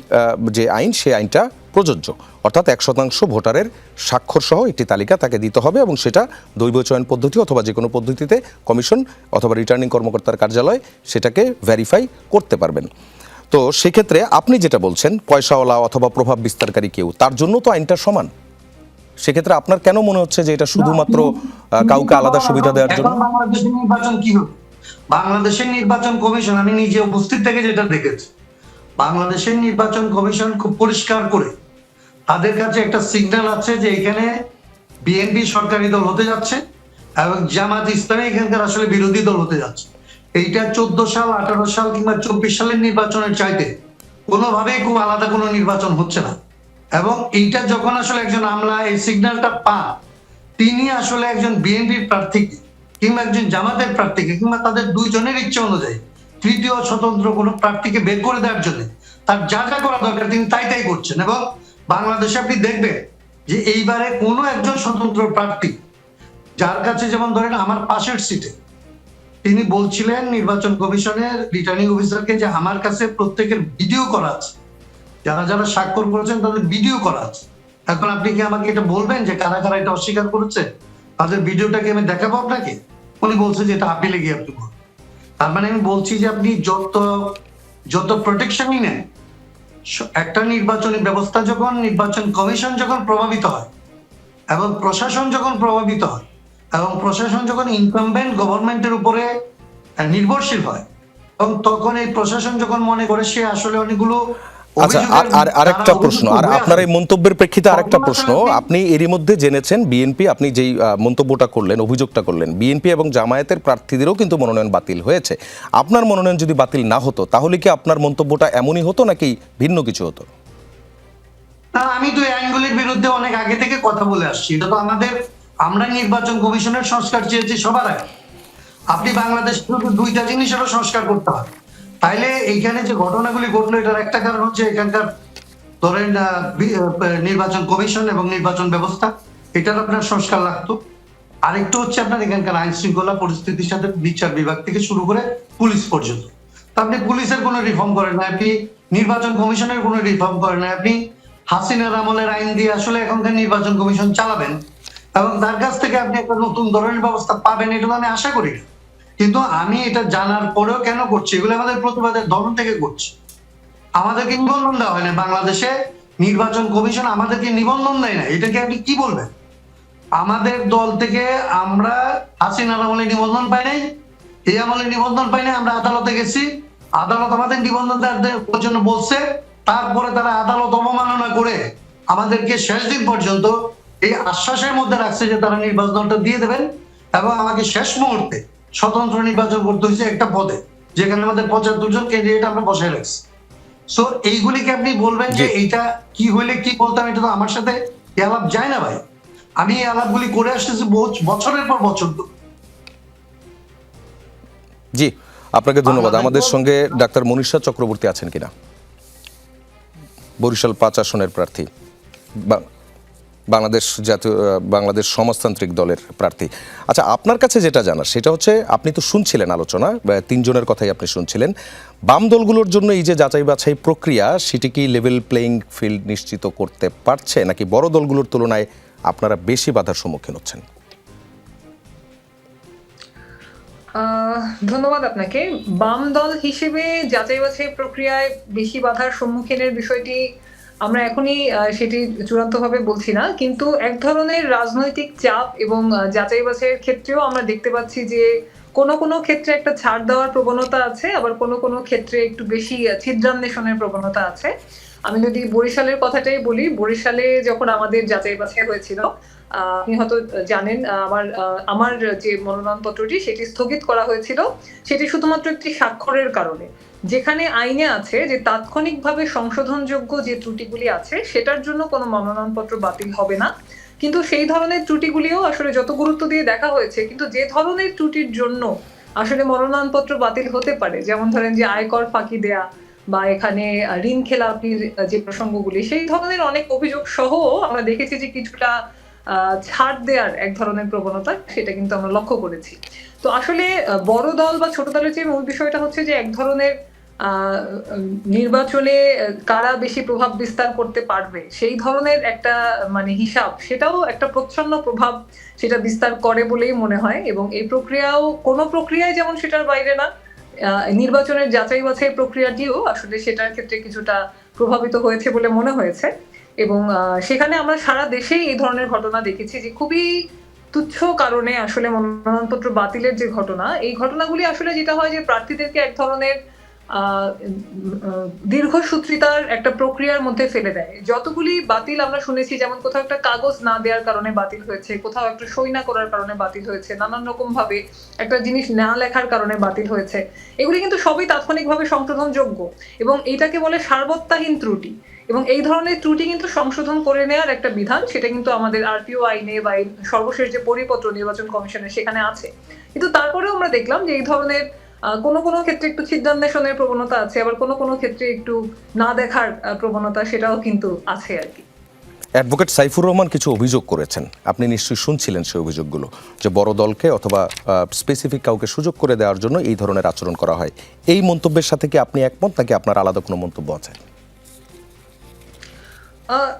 যে আইন সে আইনটা প্রযোজ্য, অর্থাৎ 1% ভোটারের স্বাক্ষর সহ একটি তালিকা তাকে দিতে হবে এবং সেটা দৈব চয়ন পদ্ধতি অথবা যে কোনো পদ্ধতিতে কমিশন অথবা রিটার্নিং কর্মকর্তার কার্যালয় সেটাকে ভেরিফাই করতে পারবেন। তো সেক্ষেত্রে আপনি যেটা বলছেন পয়সাওয়ালা অথবা প্রভাব বিস্তারকারী কেউ, তার জন্য তো আইনটা সমান। সেক্ষেত্রে আপনার কেন মনে হচ্ছে যে এটা শুধুমাত্র কাউকে আলাদা সুবিধা দেওয়ার জন্য? এখন বাংলাদেশের নির্বাচন কি হবে? বাংলাদেশের নির্বাচন কমিশন আমি নিজে উপস্থিত থেকে যেটা দেখেছি, বাংলাদেশের নির্বাচন কমিশন খুব পরিষ্কার করে তাদের কাছে একটা সিগন্যাল আছে যে এখানে বিএনপি সরকারি দল হতে যাচ্ছে এবং জামাত ইসলামী এখানকার আসলে বিরোধী দল হতে যাচ্ছে। এইটা 14 সাল 18 সাল কিংবা 24 সালের নির্বাচনের চাইতে কোনোভাবেই খুব আলাদা কোনো নির্বাচন হচ্ছে না। এবং এইটা যখন আসলে একজন আমলা এই সিগন্যালটা পান, তিনি আসলে একজন বিএনপির প্রার্থীকে কিংবা একজন জামাতের প্রার্থীকে কিংবা তাদের 2 জনের ইচ্ছা অনুযায়ী তৃতীয় স্বতন্ত্র কোনো প্রার্থীকে বের করে দেওয়ার জন্য তার যা যা করা দরকার তিনি তাই তাই করছেন। এবং বাংলাদেশে আপনি দেখবেন যে এইবারে কোনো একজন স্বতন্ত্র প্রার্থী যার কাছে, যেমন ধরেন আমার পাশের সিটে তিনি বলছিলেন নির্বাচন কমিশনের রিটার্নিং অফিসারকে যে আমার কাছে প্রত্যেকের ভিডিও করা আছে, যারা যারা স্বাক্ষর করেছেন তাদের ভিডিও করা আছে, এখন আপনি কি আমাকে এটা বলবেন যে কারা কারা এটা অস্বীকার করেছে? তাদের ভিডিওটাকে আমি দেখাবো আপনাকে? উনি বলছে যে এটা আপিলে গিয়ে আপনি বলুন। তার মানে আমি বলছি যে আপনি যত প্রোটেকশনই নেন, একটা নির্বাচনী ব্যবস্থা যখন, নির্বাচন কমিশন যখন প্রভাবিত হয় এবং প্রশাসন যখন প্রভাবিত হয় এবং প্রশাসন যখন ইনকামবেন্ট গভর্নমেন্টের উপরে নির্ভরশীল হয়, এবং তখন এই প্রশাসন যখন মনে করে সে আসলে অনেকগুলো আচ্ছা, আর আরেকটা প্রশ্ন, আর আপনার এই মন্তব্যের প্রেক্ষিতে আরেকটা প্রশ্ন। আপনি এরই মধ্যে জেনেছেন বিএনপি, আপনি যেই মন্তব্যটা করলেন, অভিযোগটা করলেন, বিএনপি এবং জামায়াতের প্রার্থীদেরও কিন্তু মনোনয়ন বাতিল হয়েছে। আপনার মনোনয়ন যদি বাতিল না হতো তাহলে কি আপনার মন্তব্যটা এমনই হতো নাকি ভিন্ন কিছু হতো? না, আমি তো এই আইনগুলির বিরুদ্ধে অনেক আগে থেকে কথা বলে আসছি। এটা তো আমরা নির্বাচন কমিশনের সংস্কার চেয়েছি সবার আগে। আপনি বাংলাদেশ শুধু দুইটা জিনিসেরও সংস্কার করতে হবে। তাইলে এইখানে যে ঘটনাগুলি ঘটলো, এটার একটা কারণ হচ্ছে এখানকার ধরেন নির্বাচন কমিশন এবং নির্বাচন ব্যবস্থা, এটার আপনার সংস্কার লাগতো। আরেকটু হচ্ছে আপনার এখানকার আইন শৃঙ্খলা পরিস্থিতির সাথে বিচার বিভাগ থেকে শুরু করে পুলিশ পর্যন্ত। তা আপনি পুলিশের কোনো রিফর্ম করেন না, আপনি নির্বাচন কমিশনের কোনো রিফর্ম করেন না, আপনি হাসিনার আমলের আইন দিয়ে আসলে এখনকার নির্বাচন কমিশন চালাবেন এবং তার কাছ থেকে আপনি একটা নতুন ধরনের ব্যবস্থা পাবেন, এটা তো আমি আশা করি না। কিন্তু আমি এটা জানার পরেও কেন করছি, এগুলো আমাদের প্রতিবাদের ধরন থেকে করছি। আমাদেরকে নিবন্ধন দেওয়া হয় না বাংলাদেশে, নির্বাচন কমিশন আমাদেরকে নিবন্ধন দেয় না। এটাকে আপনি কি বলবেন? আমাদের দল থেকে আমরা হাসিনার আমলে নিবন্ধন পাই নাই, এই আমলে নিবন্ধন পাই নাই, আমরা আদালতে গেছি, আদালত আমাদের নিবন্ধন দেওয়ার জন্য বলছে, তারপরে তারা আদালত অবমাননা করে আমাদেরকে শেষ দিন পর্যন্ত এই আশ্বাসের মধ্যে রাখছে যে তারা নির্বাচনটা দিয়ে দেবেন, এবং আমাকে শেষ মুহূর্তে স্বতন্ত্র নির্বাচন করতে হয়েছে একটা পদে, যেখানে আমাদের 75 জন ক্যান্ডিডেট আমরা বসায় রাখছি। সো এইগুলিকে আপনি বলবেন যে এইটা কি হইলে কি বলতাম, এটা তো আমার সাথে আলাপ যায় না ভাই। আমি এই আলাপগুলি করে আসতেছি বছরের পর বছর। জি, আপনাকে ধন্যবাদ। আমাদের সঙ্গে ডাক্তার মনীষা চক্রবর্তী আছেন কিনা, বরিশাল 5 আসনের প্রার্থী, বাংলাদেশ সমাজতান্ত্রিক দলের প্রার্থী। আচ্ছা, আপনার কাছে যেটা জানার সেটা হচ্ছে, আপনি তো শুনছিলেন আলোচনা, 3 জনের কথাই আপনি শুনছিলেন। বাম দলগুলোর জন্য এই যে যাচাই বাছাই প্রক্রিয়া, সেটি কি লেভেল প্লেইং ফিল্ড নিশ্চিত করতে পারছে, নাকি বড় দলগুলোর তুলনায় আপনারা বেশি বাধার সম্মুখীন হচ্ছেন? ধন্যবাদ আপনাকে। বাম দল হিসেবে যাচাই বাছাই প্রক্রিয়ায় বেশি বাধার সম্মুখীনের বিষয়টি আমরা এখনই সেটি চূড়ান্তভাবে বলছি না, কিন্তু এক ধরনের রাজনৈতিক চাপ এবং যাচাই বাছাইয়ের ক্ষেত্রেও আমরা দেখতে পাচ্ছি যে কোনো ক্ষেত্রে একটা ছাড় দেওয়ার প্রবণতা আছে, আবার কোনো ক্ষেত্রে একটু বেশি ছিদ্রান্বেষণের প্রবণতা আছে। আমি যদি বরিশালের কথাটাই বলি, বরিশালে যখন আমাদের যাচাই বাছাই হয়েছিল, আপনি হয়তো জানেন, আমার যে মনোনয়নপত্রটি সেটি স্থগিত করা হয়েছিল, সেটি শুধুমাত্র একটি স্বাক্ষরের কারণে। যেখানে আইনে আছে যে তাৎক্ষণিকভাবে সংশোধনযোগ্য যে ত্রুটিগুলি আছে সেটার জন্য কোনো মনোনয়নপত্র বাতিল হবে না, কিন্তু সেই ধরনের ত্রুটিগুলিও আসলে যত গুরুত্ব দিয়ে দেখা হয়েছে, কিন্তু যে ধরনের ত্রুটির জন্য আসলে মনোনয়নপত্র বাতিল হতে পারে, যেমন ধরেন যে আয়কর ফাঁকি দেয়া বা এখানে ঋণ খেলাপির যে প্রসঙ্গগুলি, সেই ধরনের অনেক অভিযোগ সহ আমরা দেখেছি যে কিছুটা ছাড় দেওয়ার এক ধরনের প্রবণতা, সেটা কিন্তু আমরা লক্ষ্য করেছি। তো আসলে বড় দল বা ছোট দলের যে মূল বিষয়টা হচ্ছে যে এক ধরনের নির্বাচনে কারা বেশি প্রভাব বিস্তার করতে পারবে সেই ধরনের একটা হিসাব, সেটাও একটা প্রচ্ছন্ন প্রভাব সেটা বিস্তার করে বলেই মনে হয়। এবং এই প্রক্রিয়াও কোনো প্রক্রিয়ায় যেমন সেটার বাইরে না, নির্বাচনের যাচাই বাছাই প্রক্রিয়াটিও আসলে সেটার ক্ষেত্রে কিছুটা প্রভাবিত হয়েছে বলে মনে হয়েছে। এবং সেখানে আমরা সারা দেশেই এই ধরনের ঘটনা দেখেছি যে খুবই তুচ্ছ কারণে আসলে মনোনয়নপত্র বাতিলের যে ঘটনা, এই ঘটনাগুলি আসলে যেটা হয় যে প্রার্থীদেরকে এক ধরনের দীর্ঘসূত্রিতার একটা প্রক্রিয়ার মধ্যে ফেলে দেয়। যতগুলি বাতিল আমরা শুনেছি, যেমন কোথাও একটা কাগজ না দেওয়ার কারণে বাতিল হয়েছে, কোথাও একটা সই না করার কারণে বাতিল হয়েছে, নানান রকম ভাবে একটা জিনিস না লেখার কারণে বাতিল হয়েছে, এগুলি কিন্তু সবই তাৎক্ষণিকভাবে সংশোধনযোগ্য এবং এটাকে বলে সার্বত্যাহীন ত্রুটি। এবং এই ধরনের ত্রুটি কিন্তু সংশোধন করে নেওয়ার একটা বিধান, সেটা কিন্তু আমাদের আরপিও আইনে বা সর্বশেষ যে পরিপত্র নির্বাচন কমিশনের সেখানে আছে। কিন্তু তারপরেও আমরা দেখলাম যে এই ধরনের কোনো ক্ষেত্রে একটু ছিদ্রান্বেষণের প্রবণতা আছে, আবার কোনো ক্ষেত্রে একটু না দেখার প্রবণতা সেটাও কিন্তু আছে আর কি। অ্যাডভোকেট সাইফুর রহমান কিছু অভিযোগ করেছেন, আপনি নিশ্চয়ই শুনছিলেন সেই অভিযোগগুলো, যে বড় দলকে অথবা স্পেসিফিক কাউকে সুযোগ করে দেওয়ার জন্য এই ধরনের আচরণ করা হয়। এই মন্তব্যের সাথে কি আপনি একমত, নাকি আপনার আলাদা কোনো মন্তব্য আছে?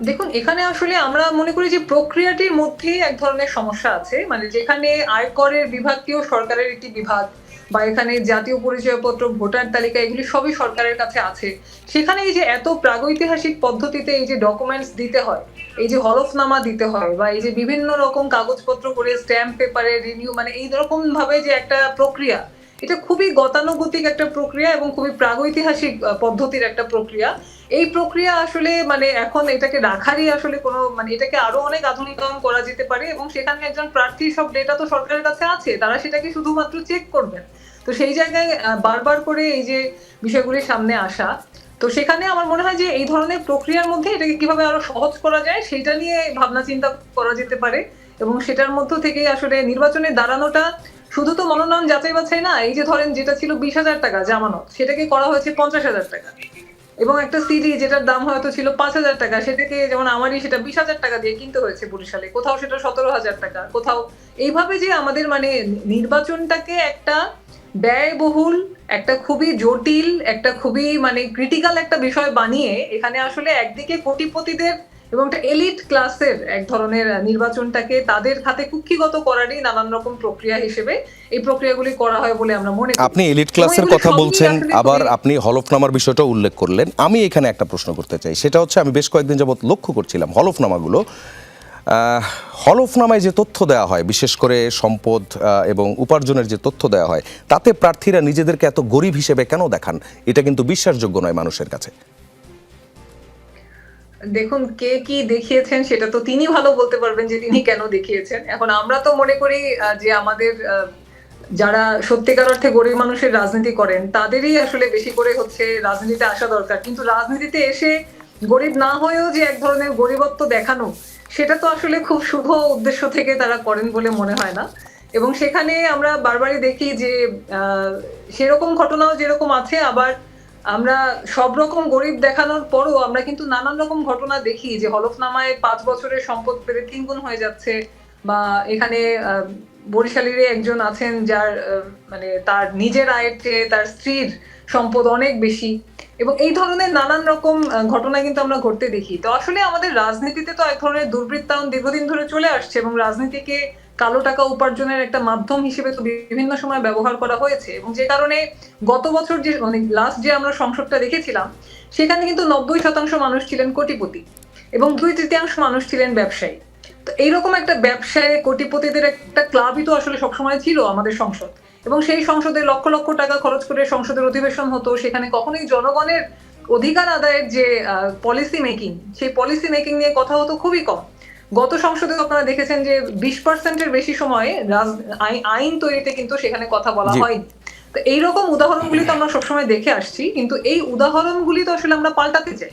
দেখুন, এখানে আসলে আমরা মনে করি যে প্রক্রিয়াটির মধ্যেই এক ধরনের সমস্যা আছে। মানে যেখানে আয়করের বিভাগকেও সরকারের একটি বিভাগ, বা এখানে জাতীয় পরিচয়পত্র, ভোটার তালিকা, এগুলি সবই সরকারের কাছে আছে। সেখানে এই যে এত প্রাগৈতিহাসিক পদ্ধতিতে এই যে ডকুমেন্টস দিতে হয়, এই যে হলফনামা দিতে হয়, বা এই যে বিভিন্ন রকম কাগজপত্র করে স্ট্যাম্প পেপারে রিনিউ, মানে এই রকম ভাবে যে একটা প্রক্রিয়া, এটা খুবই গতানুগতিক একটা প্রক্রিয়া এবং খুবই প্রাগৈতিহাসিক পদ্ধতির একটা প্রক্রিয়া। এই প্রক্রিয়া আসলে মানে এখন এটাকে রাখারই আসলে কোনো, মানে এটাকে আরো অনেক আধুনিকায়ন করা যেতে পারে, এবং সেখানে একজন প্রার্থীর সব ডেটা তো সরকারের কাছে আছে, তারা সেটাকে শুধুমাত্র চেক করবেন। তো সেই জায়গায় বারবার করে এই যে বিষয়গুলির সামনে আসা, তো সেখানে আমার মনে হয় যে এই ধরনের প্রক্রিয়ার মধ্যে এটাকে কিভাবে আরো সহজ করা যায় সেটা নিয়ে ভাবনা চিন্তা করা যেতে পারে। এবং সেটার মধ্য থেকে আসলে নির্বাচনে দাঁড়ানোটা শুধু তো মনোনয়ন যাচাই বাছাই না, এই যে ধরেন যেটা ছিল 20,000 টাকা জামানত, সেটাকে করা হয়েছে 50,000 টাকা। এবং একটা সিডি যেটার দাম হয়তো ছিল 5,000 টাকা, সেটাকে যেমন আমারই সেটা 20,000 টাকা দিয়ে কিনতে হয়েছে বরিশালে, কোথাও সেটা 17,000 টাকা, কোথাও। এইভাবে যে আমাদের মানে নির্বাচনটাকে একটা ব্যয়বহুল, একটা খুবই জটিল, একটা খুবই মানে ক্রিটিক্যাল একটা বিষয় বানিয়ে এখানে আসলে একদিকে কোটিপতিদের এবং একটা এলিট ক্লাসের এক ধরনের নির্বাচনটাকে তাদের খাতে কুক্ষিগত করারই নানান রকম প্রক্রিয়া হিসেবে এই প্রক্রিয়াগুলি করা হয় বলে আমরা মনে করি। আপনি এলিট ক্লাসের কথা বলছেন, আবার আপনি হলফনামার বিষয়টা উল্লেখ করলেন। আমি এখানে একটা প্রশ্ন করতে চাই, সেটা হচ্ছে আমি বেশ কয়েকদিন যাবত লক্ষ্য করছিলাম হলফনামাগুলো, হলফনামায় যে তথ্য দেওয়া হয়, বিশেষ করে সম্পদ এবং উপার্জনের যে তথ্য দেওয়া হয়, তাতে প্রার্থীরা নিজেদেরকে এত গরিব হিসেবে কেন দেখান? এটা কিন্তু বিশ্বাসযোগ্য নয় মানুষের কাছে। দেখুন, কে কি দেখিয়েছেন সেটা তো তিনি ভালো বলতে পারবেন যে তিনি কেন দেখিয়েছেন। এখন আমরা তো মনে করি যে আমাদের যারা সত্যিকার অর্থে গরিব মানুষের রাজনীতি করেন তাদেরই আসলে বেশি করে হচ্ছে রাজনীতিতে আসা দরকার। কিন্তু রাজনীতিতে এসে গরিব না হয়েও যে এক ধরনের গরিবত্ব দেখানো, সেটা তো আসলে খুব শুভ উদ্দেশ্য থেকে তারা করেন বলে মনে হয় না। এবং সেখানে আমরা বারবারই দেখি যে সেরকম ঘটনাও যেরকম আছে, আবার আমরা সব রকম গরিব দেখানোর পরও আমরা কিন্তু নানান রকম ঘটনা দেখি যে হলফনামায় 5 বছরের সম্পদ বেড়ে 3 গুণ হয়ে যাচ্ছে, বা এখানে বরিশালীর একজন আছেন যার মানে তার নিজের আয়ের চেয়ে তার স্ত্রীর সম্পদ অনেক বেশি, এবং এই ধরনের নানান রকম ঘটনা কিন্তু আমরা ঘটতে দেখি। তো আসলে আমাদের রাজনীতিতে তো এক ধরনের দুর্বৃত্তায়ন দীর্ঘদিন ধরে চলে আসছে, এবং রাজনীতিকে কালো টাকা উপার্জনের একটা মাধ্যম হিসেবে তো বিভিন্ন সময় ব্যবহার করা হয়েছে। এবং যে কারণে গত বছর যে মানে লাস্ট যে আমরা সংসদটা দেখেছিলাম, সেখানে কিন্তু 90% মানুষ ছিলেন কোটিপতি এবং 2/3 মানুষ ছিলেন ব্যবসায়ী। তো এইরকম একটা ব্যবসায় কোটিপতিদের একটা ক্লাবই তো আসলে সবসময় ছিল আমাদের সংসদ, এবং সেই সংসদে লক্ষ লক্ষ টাকা খরচ করে সংসদের অধিবেশন হতো। সেখানে কখনোই জনগণের অধিকার আদায়ের যে পলিসি মেকিং, সেই পলিসি মেকিং নিয়ে কথা হতো খুবই কম। গত সংসদে আপনারা দেখেছেন যে 20%-এর বেশি সময়ে আইন তৈরিতে কিন্তু সেখানে কথা বলা হয়নি। তো এইরকম উদাহরণগুলি তো আমরা সবসময় দেখে আসছি, কিন্তু এই উদাহরণগুলি তো আসলে আমরা পাল্টাতে চাই।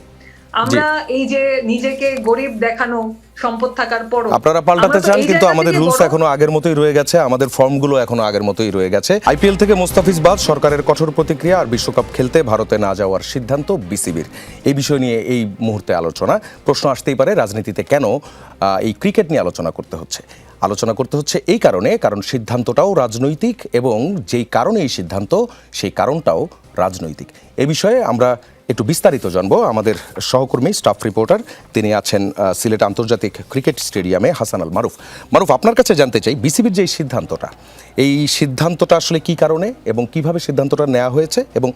আমরা এই যে নিজেকে গরিব দেখানো, সম্পদ থাকার পরও আপনারা পাল্টাতে চান, কিন্তু আমাদের রুলস এখনো আগের মতোই রয়ে গেছে, আমাদের ফর্মগুলো এখনো আগের মতোই রয়ে গেছে। আইপিএল থেকে মোস্তাফিজ বাদ, সরকারের কঠোর প্রতিক্রিয়া, আর বিশ্বকাপ খেলতে ভারতে না যাওয়ার সিদ্ধান্ত বিসিবির, এই বিষয় নিয়ে এই মুহূর্তে আলোচনা। প্রশ্ন আসতেই পারে, রাজনীতিতে কেন এই ক্রিকেট নিয়ে আলোচনা করতে হচ্ছে এই কারণ সিদ্ধান্তটাও রাজনৈতিক, এবং যেই কারণে এই সিদ্ধান্ত, সেই কারণটাও রাজনৈতিক। এ বিষয়ে আমরা একটু বিস্তারিত জানবো। আমাদের সহকর্মী স্টাফ রিপোর্টার, তিনি আছেন সিলেট আন্তর্জাতিক ক্রিকেট স্টেডিয়ামে, হাসান আল মারুফ। মারুফ, আপনার কাছে জানতে চাই, বিসিবির যে এই সিদ্ধান্তটা আসলে কি কারণে এবং কিভাবে সিদ্ধান্তটা নেওয়া হয়েছে, এবং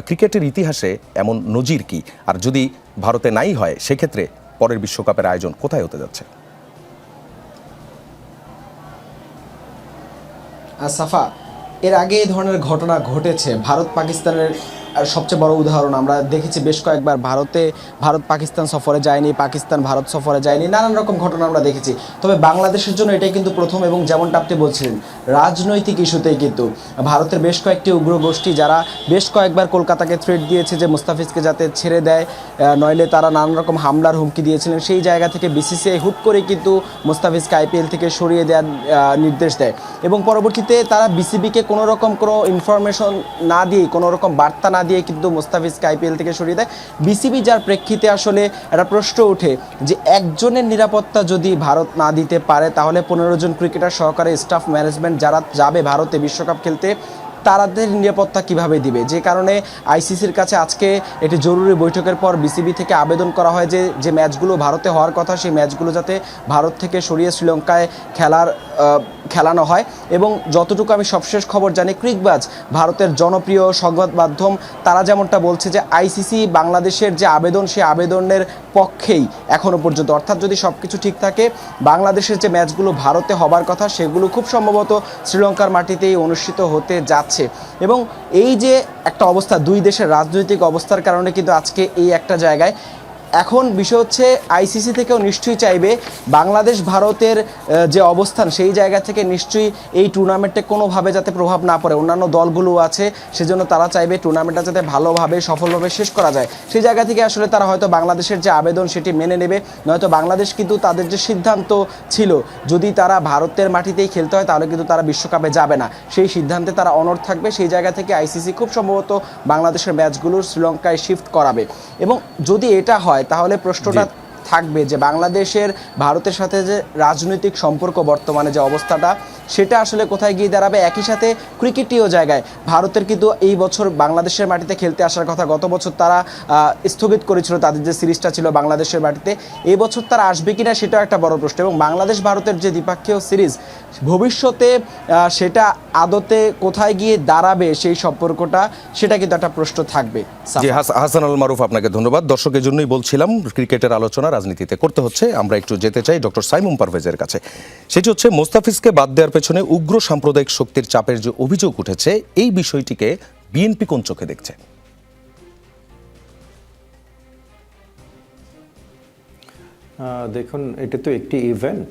ক্রিকেটের ইতিহাসে এমন নজির কি, আর যদি ভারতে নাই হয় সেক্ষেত্রে পরের বিশ্বকাপের আয়োজন কোথায় হতে যাচ্ছে? সাফা, এর আগে এই ধরনের ঘটনা ঘটেছে। ভারত পাকিস্তানের সবচেয়ে বড় উদাহরণ আমরা দেখেছি বেশ কয়েকবার। ভারত পাকিস্তান সফরে যায়নি, পাকিস্তান ভারত সফরে যায়নি, নানান রকম ঘটনা আমরা দেখেছি। তবে বাংলাদেশের জন্য এটাই কিন্তু প্রথম, এবং যেমনটা আপনি বলছিলেন রাজনৈতিক ইস্যুতেই কিন্তু ভারতের বেশ কয়েকটি উগ্র গোষ্ঠী, যারা বেশ কয়েকবার কলকাতাকে থ্রেট দিয়েছে যে মুস্তাফিজকে যাতে ছেড়ে দেয়, নইলে তারা নানান রকম হামলার হুমকি দিয়েছিলেন। সেই জায়গা থেকে বিসিসিআই হুট করে কিন্তু মুস্তাফিজকে আইপিএল থেকে সরিয়ে দেওয়ার নির্দেশ দেয়, এবং পরবর্তীতে তারা বিসিবিকে কোনো রকম কোনো ইনফরমেশন না দিয়ে, কোনো রকম বার্তা না দিয়ে কিন্তু মুস্তাফিজকে আইপিএল থেকে সরিয়ে দেয় বিসিবি। যার প্রেক্ষিতে আসলে একটা প্রশ্ন ওঠে যে একজনের নিরাপত্তা যদি ভারত না দিতে পারে, তাহলে 15 জন ক্রিকেটার সহকারে স্টাফ ম্যানেজমেন্ট যারা যাবে ভারতে বিশ্বকাপ খেলতে, তাদের নিরাপত্তা কিভাবে দিবে, যে কারণে আইসিসির কাছে আজকে একটি জরুরি বৈঠকের পর বিসিবি থেকে আবেদন করা হয় যে যে ম্যাচগুলো ভারতে হওয়ার কথা সেই ম্যাচগুলো যাতে ভারত থেকে সরিয়ে শ্রীলঙ্কায় খেলানো হয়। এবং যতটুকু আমি সবশেষ খবর জানি, ক্রিকবাজ ভারতের জনপ্রিয় সংবাদ মাধ্যম তারা যেমনটা বলছে যে আইসিসি বাংলাদেশের যে আবেদন সেই আবেদনের পক্ষেই এখনও পর্যন্ত, অর্থাৎ যদি সব কিছু ঠিক থাকে বাংলাদেশের যে ম্যাচগুলো ভারতে হবার কথা সেগুলো খুব সম্ভবত শ্রীলঙ্কার মাটিতেই অনুষ্ঠিত হতে যাচ্ছে। এবং এই যে একটা অবস্থা, দুই দেশের রাজনৈতিক অবস্থার কারণে কিন্তু আজকে এই একটা জায়গায় এখন বিষয় হচ্ছে আইসিসি থেকেও নিশ্চয়ই চাইবে বাংলাদেশ ভারতের যে অবস্থান সেই জায়গা থেকে নিশ্চয়ই এই টুর্নামেন্টে কোনোভাবে যাতে প্রভাব না পড়ে, অন্যান্য দলগুলো আছে সেজন্য তারা চাইবে টুর্নামেন্টটা যাতে ভালোভাবে সফলভাবে শেষ করা যায়। সেই জায়গা থেকে আসলে তারা হয়তো বাংলাদেশের যে আবেদন সেটি মেনে নেবে, নয়তো বাংলাদেশ কিন্তু তাদের যে সিদ্ধান্ত ছিল যদি তারা ভারতের মাটিতেই খেলতে হয় তাহলে কিন্তু তারা বিশ্বকাপে যাবে না, সেই সিদ্ধান্তে তারা অনড় থাকবে। সেই জায়গা থেকে আইসিসি খুব সম্ভবত বাংলাদেশের ম্যাচগুলো শ্রীলঙ্কায় শিফট করাবে। এবং যদি এটা হয় তাহলে প্রশ্নটা থাকবে যে বাংলাদেশের ভারতের সাথে যে রাজনৈতিক সম্পর্ক বর্তমানে যে অবস্থাটা সেটা আসলে কোথায় গিয়ে দাঁড়াবে। একই সাথে ক্রিকেটীয় জায়গায় ভারতের কিন্তু এই বছর বাংলাদেশের মাটিতে খেলতে আসার কথা, গত বছর তারা স্থগিত করেছিল তাদের যে সিরিজটা ছিল বাংলাদেশের মাটিতে, এই বছর তারা আসবে কিনা সেটাও একটা বড় প্রশ্ন। এবং বাংলাদেশ ভারতের যে দ্বিপাক্ষিক সিরিজ ভবিষ্যতে সেটা আদতে কোথায় গিয়ে দাঁড়াবে সেই সম্পর্কটা, সেটা কিন্তু একটা প্রশ্ন থাকবে। জি, হাসান আল মারুফ আপনাকে ধন্যবাদ। দর্শকের জন্যই বলছিলাম ক্রিকেটের আলোচনা রাজনীতিতে করতে হচ্ছে, আমরা একটু যেতে চাই ডক্টর সাইমুম পারভেজের কাছে। সেটি হচ্ছে মোস্তাফিজকে বাদ দেওয়ার পেছনে উগ্র সাম্প্রদায়িক শক্তির চাপের যে অভিযোগ উঠেছে এই বিষয়টিকে বিএনপি কোন চোখে দেখছে? দেখুন, এটা তো একটি ইভেন্ট,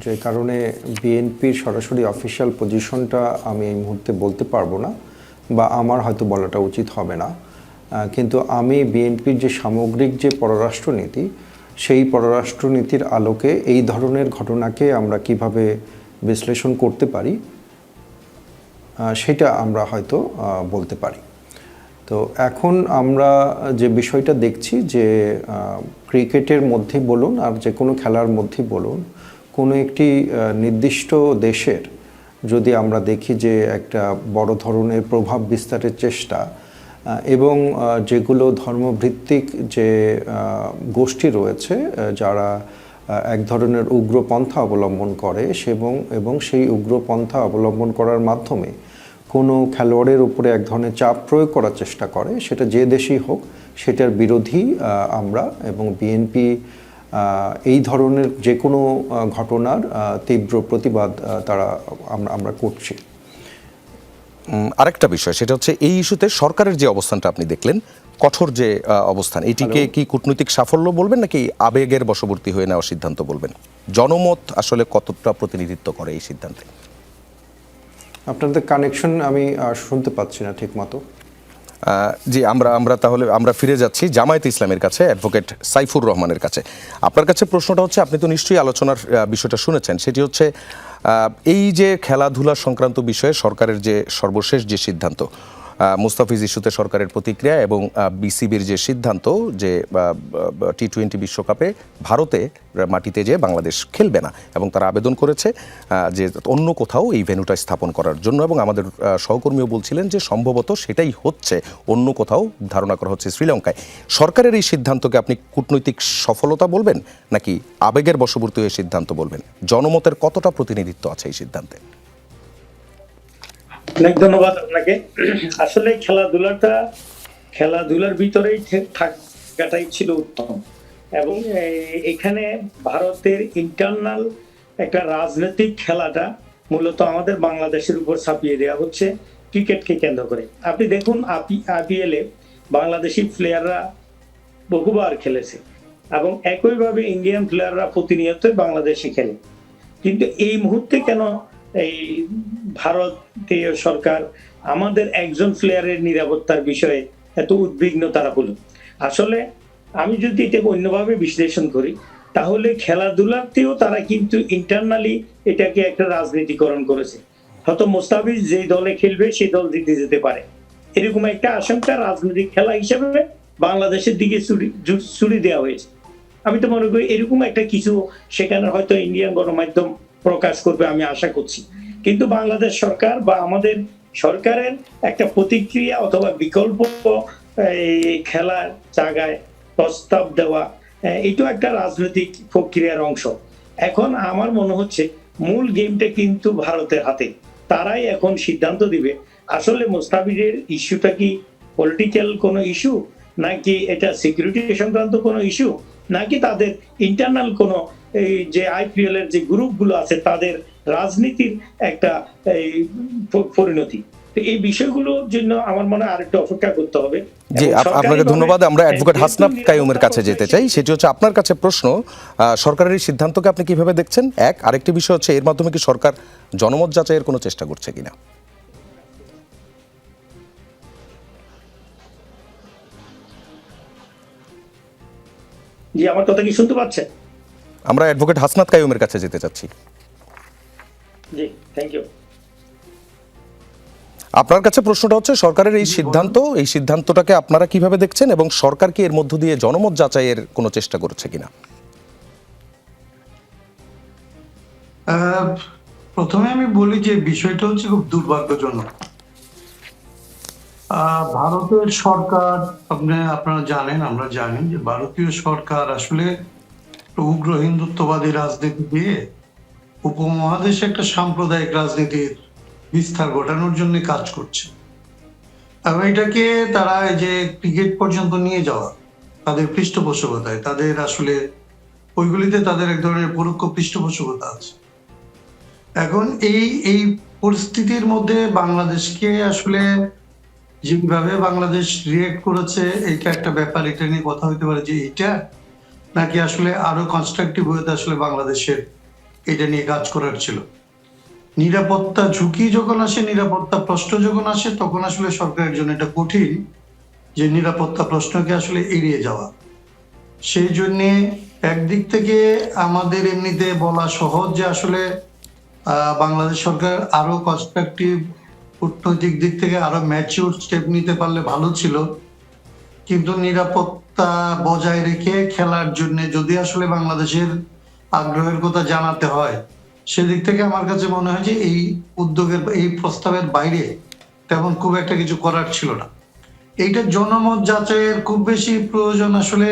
যে কারণে বিএনপির সরাসরি অফিসিয়াল পজিশনটা আমি এই মুহূর্তে বলতে পারবো না, বা আমার হয়তো বলাটা উচিত হবে না। কিন্তু আমি বিএনপির যে সামগ্রিক যে পররাষ্ট্রনীতি সেই পররাষ্ট্রনীতির আলোকে এই ধরনের ঘটনাকে আমরা কিভাবে বিশ্লেষণ করতে পারি সেটা আমরা হয়তো বলতে পারি। তো এখন আমরা যে বিষয়টা দেখছি যে ক্রিকেটের মধ্যে বলুন আর যে কোনো খেলার মধ্যে বলুন, কোনো একটি নির্দিষ্ট দেশের যদি আমরা দেখি যে একটা বড় ধরনের প্রভাব বিস্তারের চেষ্টা এবং যেগুলো ধর্মভিত্তিক যে গোষ্ঠী রয়েছে যারা এক ধরনের উগ্রপন্থা অবলম্বন করে এবং সেই উগ্রপন্থা অবলম্বন করার মাধ্যমে কোনো খেলোয়াড়ের উপরে এক ধরনের চাপ প্রয়োগ করার চেষ্টা করে, সেটা যে দেশেই হোক সেটার বিরোধী আমরা এবং বিএনপি এই ধরনের যে কোনো ঘটনার তীব্র প্রতিবাদ আমরা করছি। আরেকটা বিষয় সেটা হচ্ছে এই ইস্যুতে সরকারের যে অবস্থানটা আপনি দেখলেন, কঠোর যে অবস্থান, এটিকে কি কূটনৈতিক সাফল্য বলবেন নাকি আবেগের বশবর্তী হয়ে নেওয়ার সিদ্ধান্ত বলবেন? জনমত আসলে কতটা প্রতিনিধিত্ব করে এই সিদ্ধান্তে? আপনাদের কানেকশন আমি শুনতে পাচ্ছি না ঠিক মতো। জি, আমরা ফিরে যাচ্ছি জামায়াতে ইসলামের কাছে, অ্যাডভোকেট সাইফুর রহমানের কাছে। আপনার কাছে প্রশ্নটা হচ্ছে, আপনি তো নিশ্চয়ই আলোচনার বিষয়টা শুনেছেন, সেটি হচ্ছে এই যে খেলাধুলা সংক্রান্ত বিষয়ে সরকারের যে সর্বশেষ যে সিদ্ধান্ত, মুস্তাফিজ ইস্যুতে সরকারের প্রতিক্রিয়া এবং বিসিবির যে সিদ্ধান্ত যে টি-20 বিশ্বকাপে ভারতে মাটিতে যে বাংলাদেশ খেলবে না, এবং তারা আবেদন করেছে যে অন্য কোথাও এই ভেন্যুটা স্থাপন করার জন্য, এবং আমাদের সহকর্মীও বলছিলেন যে সম্ভবত সেটাই হচ্ছে, অন্য কোথাও ধারণা করা হচ্ছে শ্রীলঙ্কায়। সরকারের এই সিদ্ধান্তকে আপনি কূটনৈতিক সফলতা বলবেন নাকি আবেগের বশবর্তী হয়ে সিদ্ধান্ত বলবেন? জনমতের কতটা প্রতিনিধিত্ব আছে এই সিদ্ধান্তে? অনেক ধন্যবাদ আপনাকে। আসলে খেলাধুলার ভিতরেই থাকাটাই ছিল উত্তম, এবং এখানে ভারতের ইন্টারনাল একটা রাজনৈতিক খেলাটা মূলত আমাদের বাংলাদেশের উপর ছাপিয়ে দেওয়া হচ্ছে ক্রিকেটকে কেন্দ্র করে। আপনি দেখুন, আইপিএলে বাংলাদেশি প্লেয়াররা বহুবার খেলেছে এবং একইভাবে ইন্ডিয়ান প্লেয়াররা প্রতিনিয়ত বাংলাদেশে খেলে, কিন্তু এই মুহূর্তে কেন এই ভারতীয় সরকার আমাদের একজন প্লেয়ারের নিরাপত্তার বিষয়ে এত উদ্বিগ্ন তারা হলো? আসলে আমি যদি এটাকে অন্যভাবে বিশ্লেষণ করি তাহলে খেলাধুলাতেও তারা কিন্তু ইন্টারনালি এটাকে একটা রাজনীতিকরণ করেছে। হয়তো মোস্তাফিজ যে দলে খেলবে সেই দল জিতে যেতে পারে, এরকম একটা আশঙ্কা রাজনৈতিক খেলা হিসেবে বাংলাদেশের দিকে ছুরি দেওয়া হয়েছে। আমি তো মনে করি এরকম একটা কিছু সেখানে হয়তো ইন্ডিয়ান গণমাধ্যম প্রকাশ করবে, আমি আশা করছি। কিন্তু বাংলাদেশ সরকার বা আমাদের সরকারের একটা প্রতিক্রিয়া অথবা বিকল্প এই খেলার জায়গায় প্রস্তাব দেওয়া, এটাও একটা রাজনৈতিক প্রক্রিয়ার অংশ। এখন আমার মনে হচ্ছে মূল গেমটা কিন্তু ভারতের হাতে। তারাই এখন সিদ্ধান্ত দিবে আসলে মুস্তাফিজের ইস্যুটা কি পলিটিক্যাল কোনো ইস্যু, নাকি এটা সিকিউরিটি সংক্রান্ত কোনো ইস্যু, নাকি তাদের ইন্টারনাল কোনো এই যে আইপিএল এর যে গ্রুপগুলো আছে তাদের রাজনীতির একটা এই পরিণতি। তো এই বিষয়গুলোর জন্য আমার মনে হয় আরেকটু অপেক্ষা করতে হবে। জি, এবং আপনাকে সরকারিভাবে ধন্যবাদ। আমরা অ্যাডভোকেট হাসনাত যেহেতু কাইয়ুমের কাছে যেতে চাই। সেটি হচ্ছে আপনার কাছে প্রশ্ন, সরকারের এই সিদ্ধান্তকে আপনি কিভাবে দেখছেন? এক, আরেকটি বিষয় হচ্ছে এর মাধ্যমে কি সরকার জনমত যাচাইয়ের কোনো চেষ্টা করছে কিনা? জি, আমার কথা কি শুনতে পাচ্ছেন? আমরা অ্যাডভোকেট হাসনাত কাইয়ুমের কাছে যেতে চাচ্ছি। জি, থ্যাংক ইউ। আপনার কাছে প্রশ্নটা হচ্ছে সরকারের এই সিদ্ধান্তটাকে আপনারা কিভাবে দেখছেন এবং সরকার কি এর মধ্য দিয়ে জনমত যাচাইয়ের কোনো চেষ্টা করছে কিনা? প্রথমে আমি বলি যে বিষয়টা হচ্ছে খুব দুর্ভাগ্যজনক। ভারতের সরকার, আপনারা জানেন, আমরা জানি যে ভারতীয় সরকার আসলে উগ্র হিন্দুত্ববাদী রাজনীতি দিয়ে উপমহাদেশে একটা সাম্প্রদায়িক রাজনীতির বিস্তার ঘটানোর জন্য কাজ করছে এবং এটাকে তারা এই যে ক্রিকেট পর্যন্ত নিয়ে যাওয়া, তাদের পৃষ্ঠপোষকতায়, তাদের আসলে ওইগুলিতে তাদের এক ধরনের পরোক্ষ পৃষ্ঠপোষকতা আছে। এখন এই পরিস্থিতির মধ্যে বাংলাদেশকে আসলে যেভাবে বাংলাদেশ রিয়েক্ট করেছে, এটা একটা ব্যাপার। এটা নিয়ে কথা হইতে পারে যে এটা নাকি আসলে আরো কনস্ট্রাকটিভ হতে আসলে বাংলাদেশের এটা নিয়ে কাজ করার ছিল। নিরাপত্তা ঝুঁকি যখন আসে, নিরাপত্তা প্রশ্ন যখন আসে, তখন আসলে সরকারের জন্য এটা কঠিন যে নিরাপত্তা প্রশ্নকে আসলে এড়িয়ে যাওয়া। সেই জন্যে একদিক থেকে আমাদের এমনিতে বলা সহজ যে আসলে বাংলাদেশ সরকার আরো কনস্ট্রাকটিভ, কূটনৈতিক দিক থেকে আরো ম্যাচিউর স্টেপ নিতে পারলে ভালো ছিল। কিন্তু নিরাপত্তা বজায় রেখে খেলার জন্য যদি আসলে বাংলাদেশের আগ্রহের কথা জানাতে হয়, সেদিক থেকে আমার কাছে মনে হয় যে এই উদ্যোগের, এই প্রস্তাবের বাইরে তেমন খুব একটা কিছু করার ছিল না। এইটা জনমত যাচাইয়ের খুব বেশি প্রয়োজন আসলে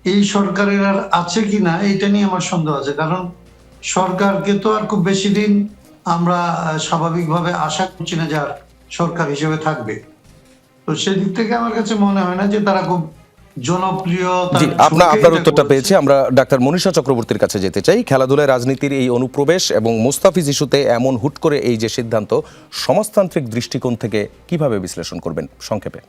এই সরকারের আর আছে কিনা, এইটা নিয়ে আমার সন্দেহ আছে। কারণ সরকারকে তো আর খুব বেশি দিন আমরা স্বাভাবিকভাবে আশা করছি না যে আর সরকার হিসেবে থাকবে। তো সেদিক থেকে আমার কাছে মনে হয় না যে তারা খুব জনপ্রিয়। জি, আপনার উত্তরটা পেয়েছি। আমরা ডাক্তার মনীষা চক্রবর্তীর কাছে যেতে চাই। খেলাধুলায় রাজনীতির এই অনুপ্রবেশ এবং মুস্তাফিজ ইস্যুতে এমন হুট করে এই যে সিদ্ধান্ত, সমাজতান্ত্রিক দৃষ্টিকোণ থেকে কিভাবে বিশ্লেষণ করবেন সংক্ষেপে?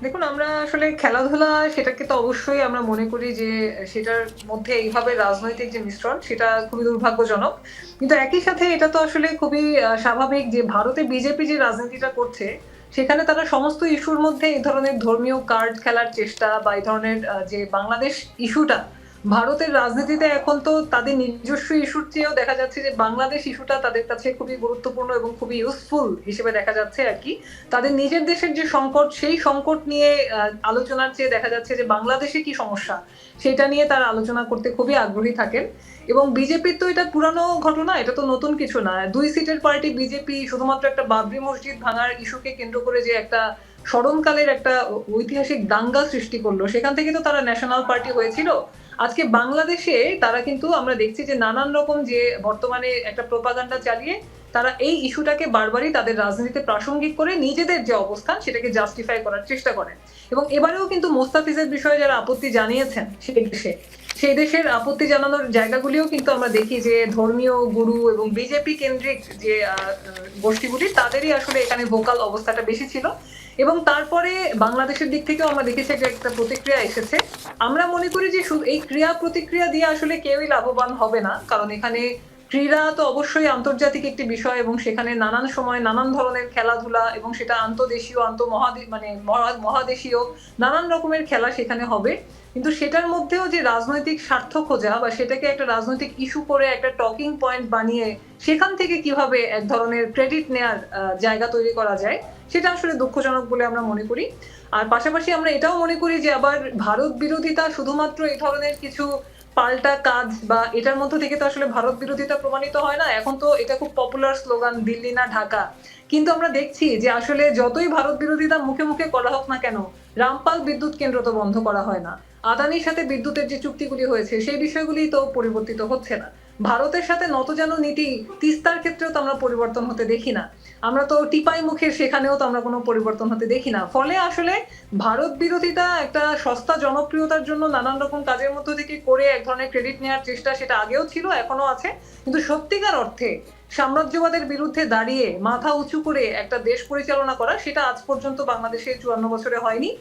দেখুন, আমরা আসলে খেলাধুলা সেটাকে তো অবশ্যই আমরা মনে করি যে সেটার মধ্যে এইভাবে রাজনৈতিক যে মিশ্রণ, সেটা খুবই দুর্ভাগ্যজনক। কিন্তু একই সাথে এটা তো আসলে খুবই স্বাভাবিক যে ভারতে বিজেপি যে রাজনীতিটা করছে, সেখানে তারা সমস্ত ইস্যুর মধ্যে এই ধরনের ধর্মীয় কার্ড খেলার চেষ্টা বা এই ধরনের যে বাংলাদেশ ইস্যুটা, ভারতের রাজনীতিতে এখন তো তাদের নিজস্ব ইস্যুর চেয়েও দেখা যাচ্ছে যে বাংলাদেশ ইস্যুটা তাদের কাছে খুবই গুরুত্বপূর্ণ এবং খুবই ইউজফুল হিসেবে দেখা যাচ্ছে আর কি। তাদের নিজের দেশের যে সংকট, সেই সংকট নিয়ে আলোচনার চেয়ে দেখা যাচ্ছে যে বাংলাদেশে কি সমস্যা, সেটা নিয়ে তারা আলোচনা করতে খুবই আগ্রহী থাকেন। এবং বিজেপির তো এটা পুরানো ঘটনা, এটা তো নতুন কিছু না। 2 সিটের পার্টি বিজেপি শুধুমাত্র একটা বাবরি মসজিদ ভাঙার ইস্যুকে কেন্দ্র করে যে একটা স্মরণকালের একটা ঐতিহাসিক দাঙ্গা সৃষ্টি করলো, সেখান থেকে তো তারা ন্যাশনাল পার্টি হয়েছিল। আজকে বাংলাদেশে তারা কিন্তু আমরা দেখছি যে নানান রকম যে বর্তমানে একটা প্রোপাগান্ডা চালিয়ে তারা এই ইস্যুটাকে বারবারই তাদের রাজনীতিতে প্রাসঙ্গিক করে নিজেদের যে অবস্থান সেটাকে জাস্টিফাই করার চেষ্টা করেন। এবং এবারেও কিন্তু মোস্তাফিজের বিষয়ে যারা আপত্তি জানিয়েছেন সেই দেশের আপত্তি জানানোর জায়গাগুলিও কিন্তু আমরা দেখি যে ধর্মীয় গুরু এবং বিজেপি কেন্দ্রিক যে গোষ্ঠীগুলি, তাদেরই আসলে এখানে ভোকাল অবস্থাটা বেশি ছিল। এবং তারপরে বাংলাদেশের দিক থেকেও আমরা দেখেছি যে একটা প্রতিক্রিয়া এসেছে। আমরা মনে করি যে এই ক্রিয়া প্রতিক্রিয়া দিয়ে আসলে কেউই লাভবান হবে না, কারণ এখানে ক্রীড়া তো অবশ্যই আন্তর্জাতিক একটি বিষয় এবং সেখানে নানান সময় নানান ধরনের খেলাধুলা এবং সেটা আন্তদেশীয় মহাদেশীয় নানান রকমের খেলা সেখানে হবে। কিন্তু সেটার মধ্যেও যে রাজনৈতিক স্বার্থ খোঁজা বা সেটাকে একটা রাজনৈতিক ইস্যু করে একটা টকিং পয়েন্ট বানিয়ে সেখান থেকে কিভাবে এক ধরনের ক্রেডিট নেয়ার জায়গা তৈরি করা যায়, সেটা আসলে দুঃখজনক বলে আমরা মনে করি। আর পাশাপাশি আমরা এটাও মনে করি যে আবার ভারত বিরোধিতা শুধুমাত্র এই ধরনের কিছু পাল্টা কাজ বা এটার মধ্য থেকে তো আসলে ভারত বিরোধিতা প্রমাণিত হয় না। এখন তো এটা খুব পপুলার স্লোগান, দিল্লি না ঢাকা। কিন্তু আমরা দেখছি যে আসলে যতই ভারত বিরোধিতা মুখে মুখে করা হোক না কেন, রামপাল বিদ্যুৎ কেন্দ্র তো বন্ধ করা হয় না। আদানির সাথে বিদ্যুতের যে চুক্তিগুলি হয়েছে সেই বিষয়গুলি তো পরিবর্তিত হচ্ছে না। ভারতের সাথে নতজানু নীতি তিস্তার ক্ষেত্রেও তো আমরা পরিবর্তন হতে দেখি না। আমরা তো টিপাই মুখের সেখানেও তো আমরা কোনো পরিবর্তন হতে দেখি না। ফলে আসলে ভারত বিরোধিতা একটা সস্তা জনপ্রিয়তার জন্য নানান রকম কাজের মধ্য থেকে করে এক ধরনের ক্রেডিট নেওয়ার চেষ্টা, সেটা আগেও ছিল, এখনো আছে। কিন্তু সত্যিকার অর্থে সাম্রাজ্যবাদের বিরুদ্ধে দাঁড়িয়ে মাথা উঁচু করে একটা দেশ পরিচালনা করা, সেটা আজ পর্যন্ত বাংলাদেশে 54 বছরে হয়নি।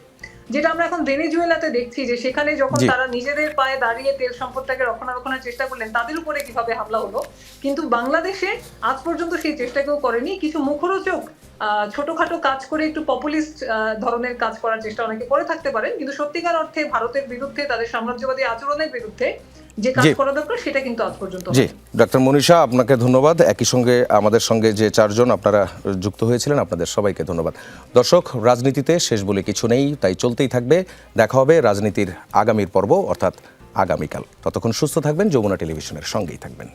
যেটা আমরা এখন ভেনেজুয়েলাতে দেখছি যে সেখানে যখন জি। তারা নিজেদের পায়ে দাঁড়িয়ে তেল সম্পদটাকে রক্ষণাবেক্ষণের চেষ্টা করলেন, তাদের উপরে কিভাবে হামলা হলো। কিন্তু বাংলাদেশে আজ পর্যন্ত সেই চেষ্টা কেউ করেনি। কিছু মুখরোচক ছোটখাটো কাজ করে একটু পপুলিস্ট ধরনের কাজ করার চেষ্টা অনেকে করে থাকতে পারেন, কিন্তু সত্যিকার অর্থে ভারতের বিরুদ্ধে, তাদের সাম্রাজ্যবাদী আচরণের বিরুদ্ধে যে কাজ জি। করা দরকার সেটা কিন্তু আজ পর্যন্ত জি, ডক্টর মনীষা, আপনাকে ধন্যবাদ। একই সঙ্গে আমাদের সঙ্গে যে চারজন আপনারা যুক্ত হয়েছিলেন, আপনাদের সবাইকে ধন্যবাদ। দর্শক, রাজনীতিতে শেষ বলে কিছু নেই, তাই চলতেই থাকবে। দেখা হবে রাজনীতির আগামীর পর্ব, অর্থাৎ আগামীকাল। ততক্ষণ সুস্থ থাকবেন, যমুনা টেলিভিশনের সঙ্গেই থাকবেন।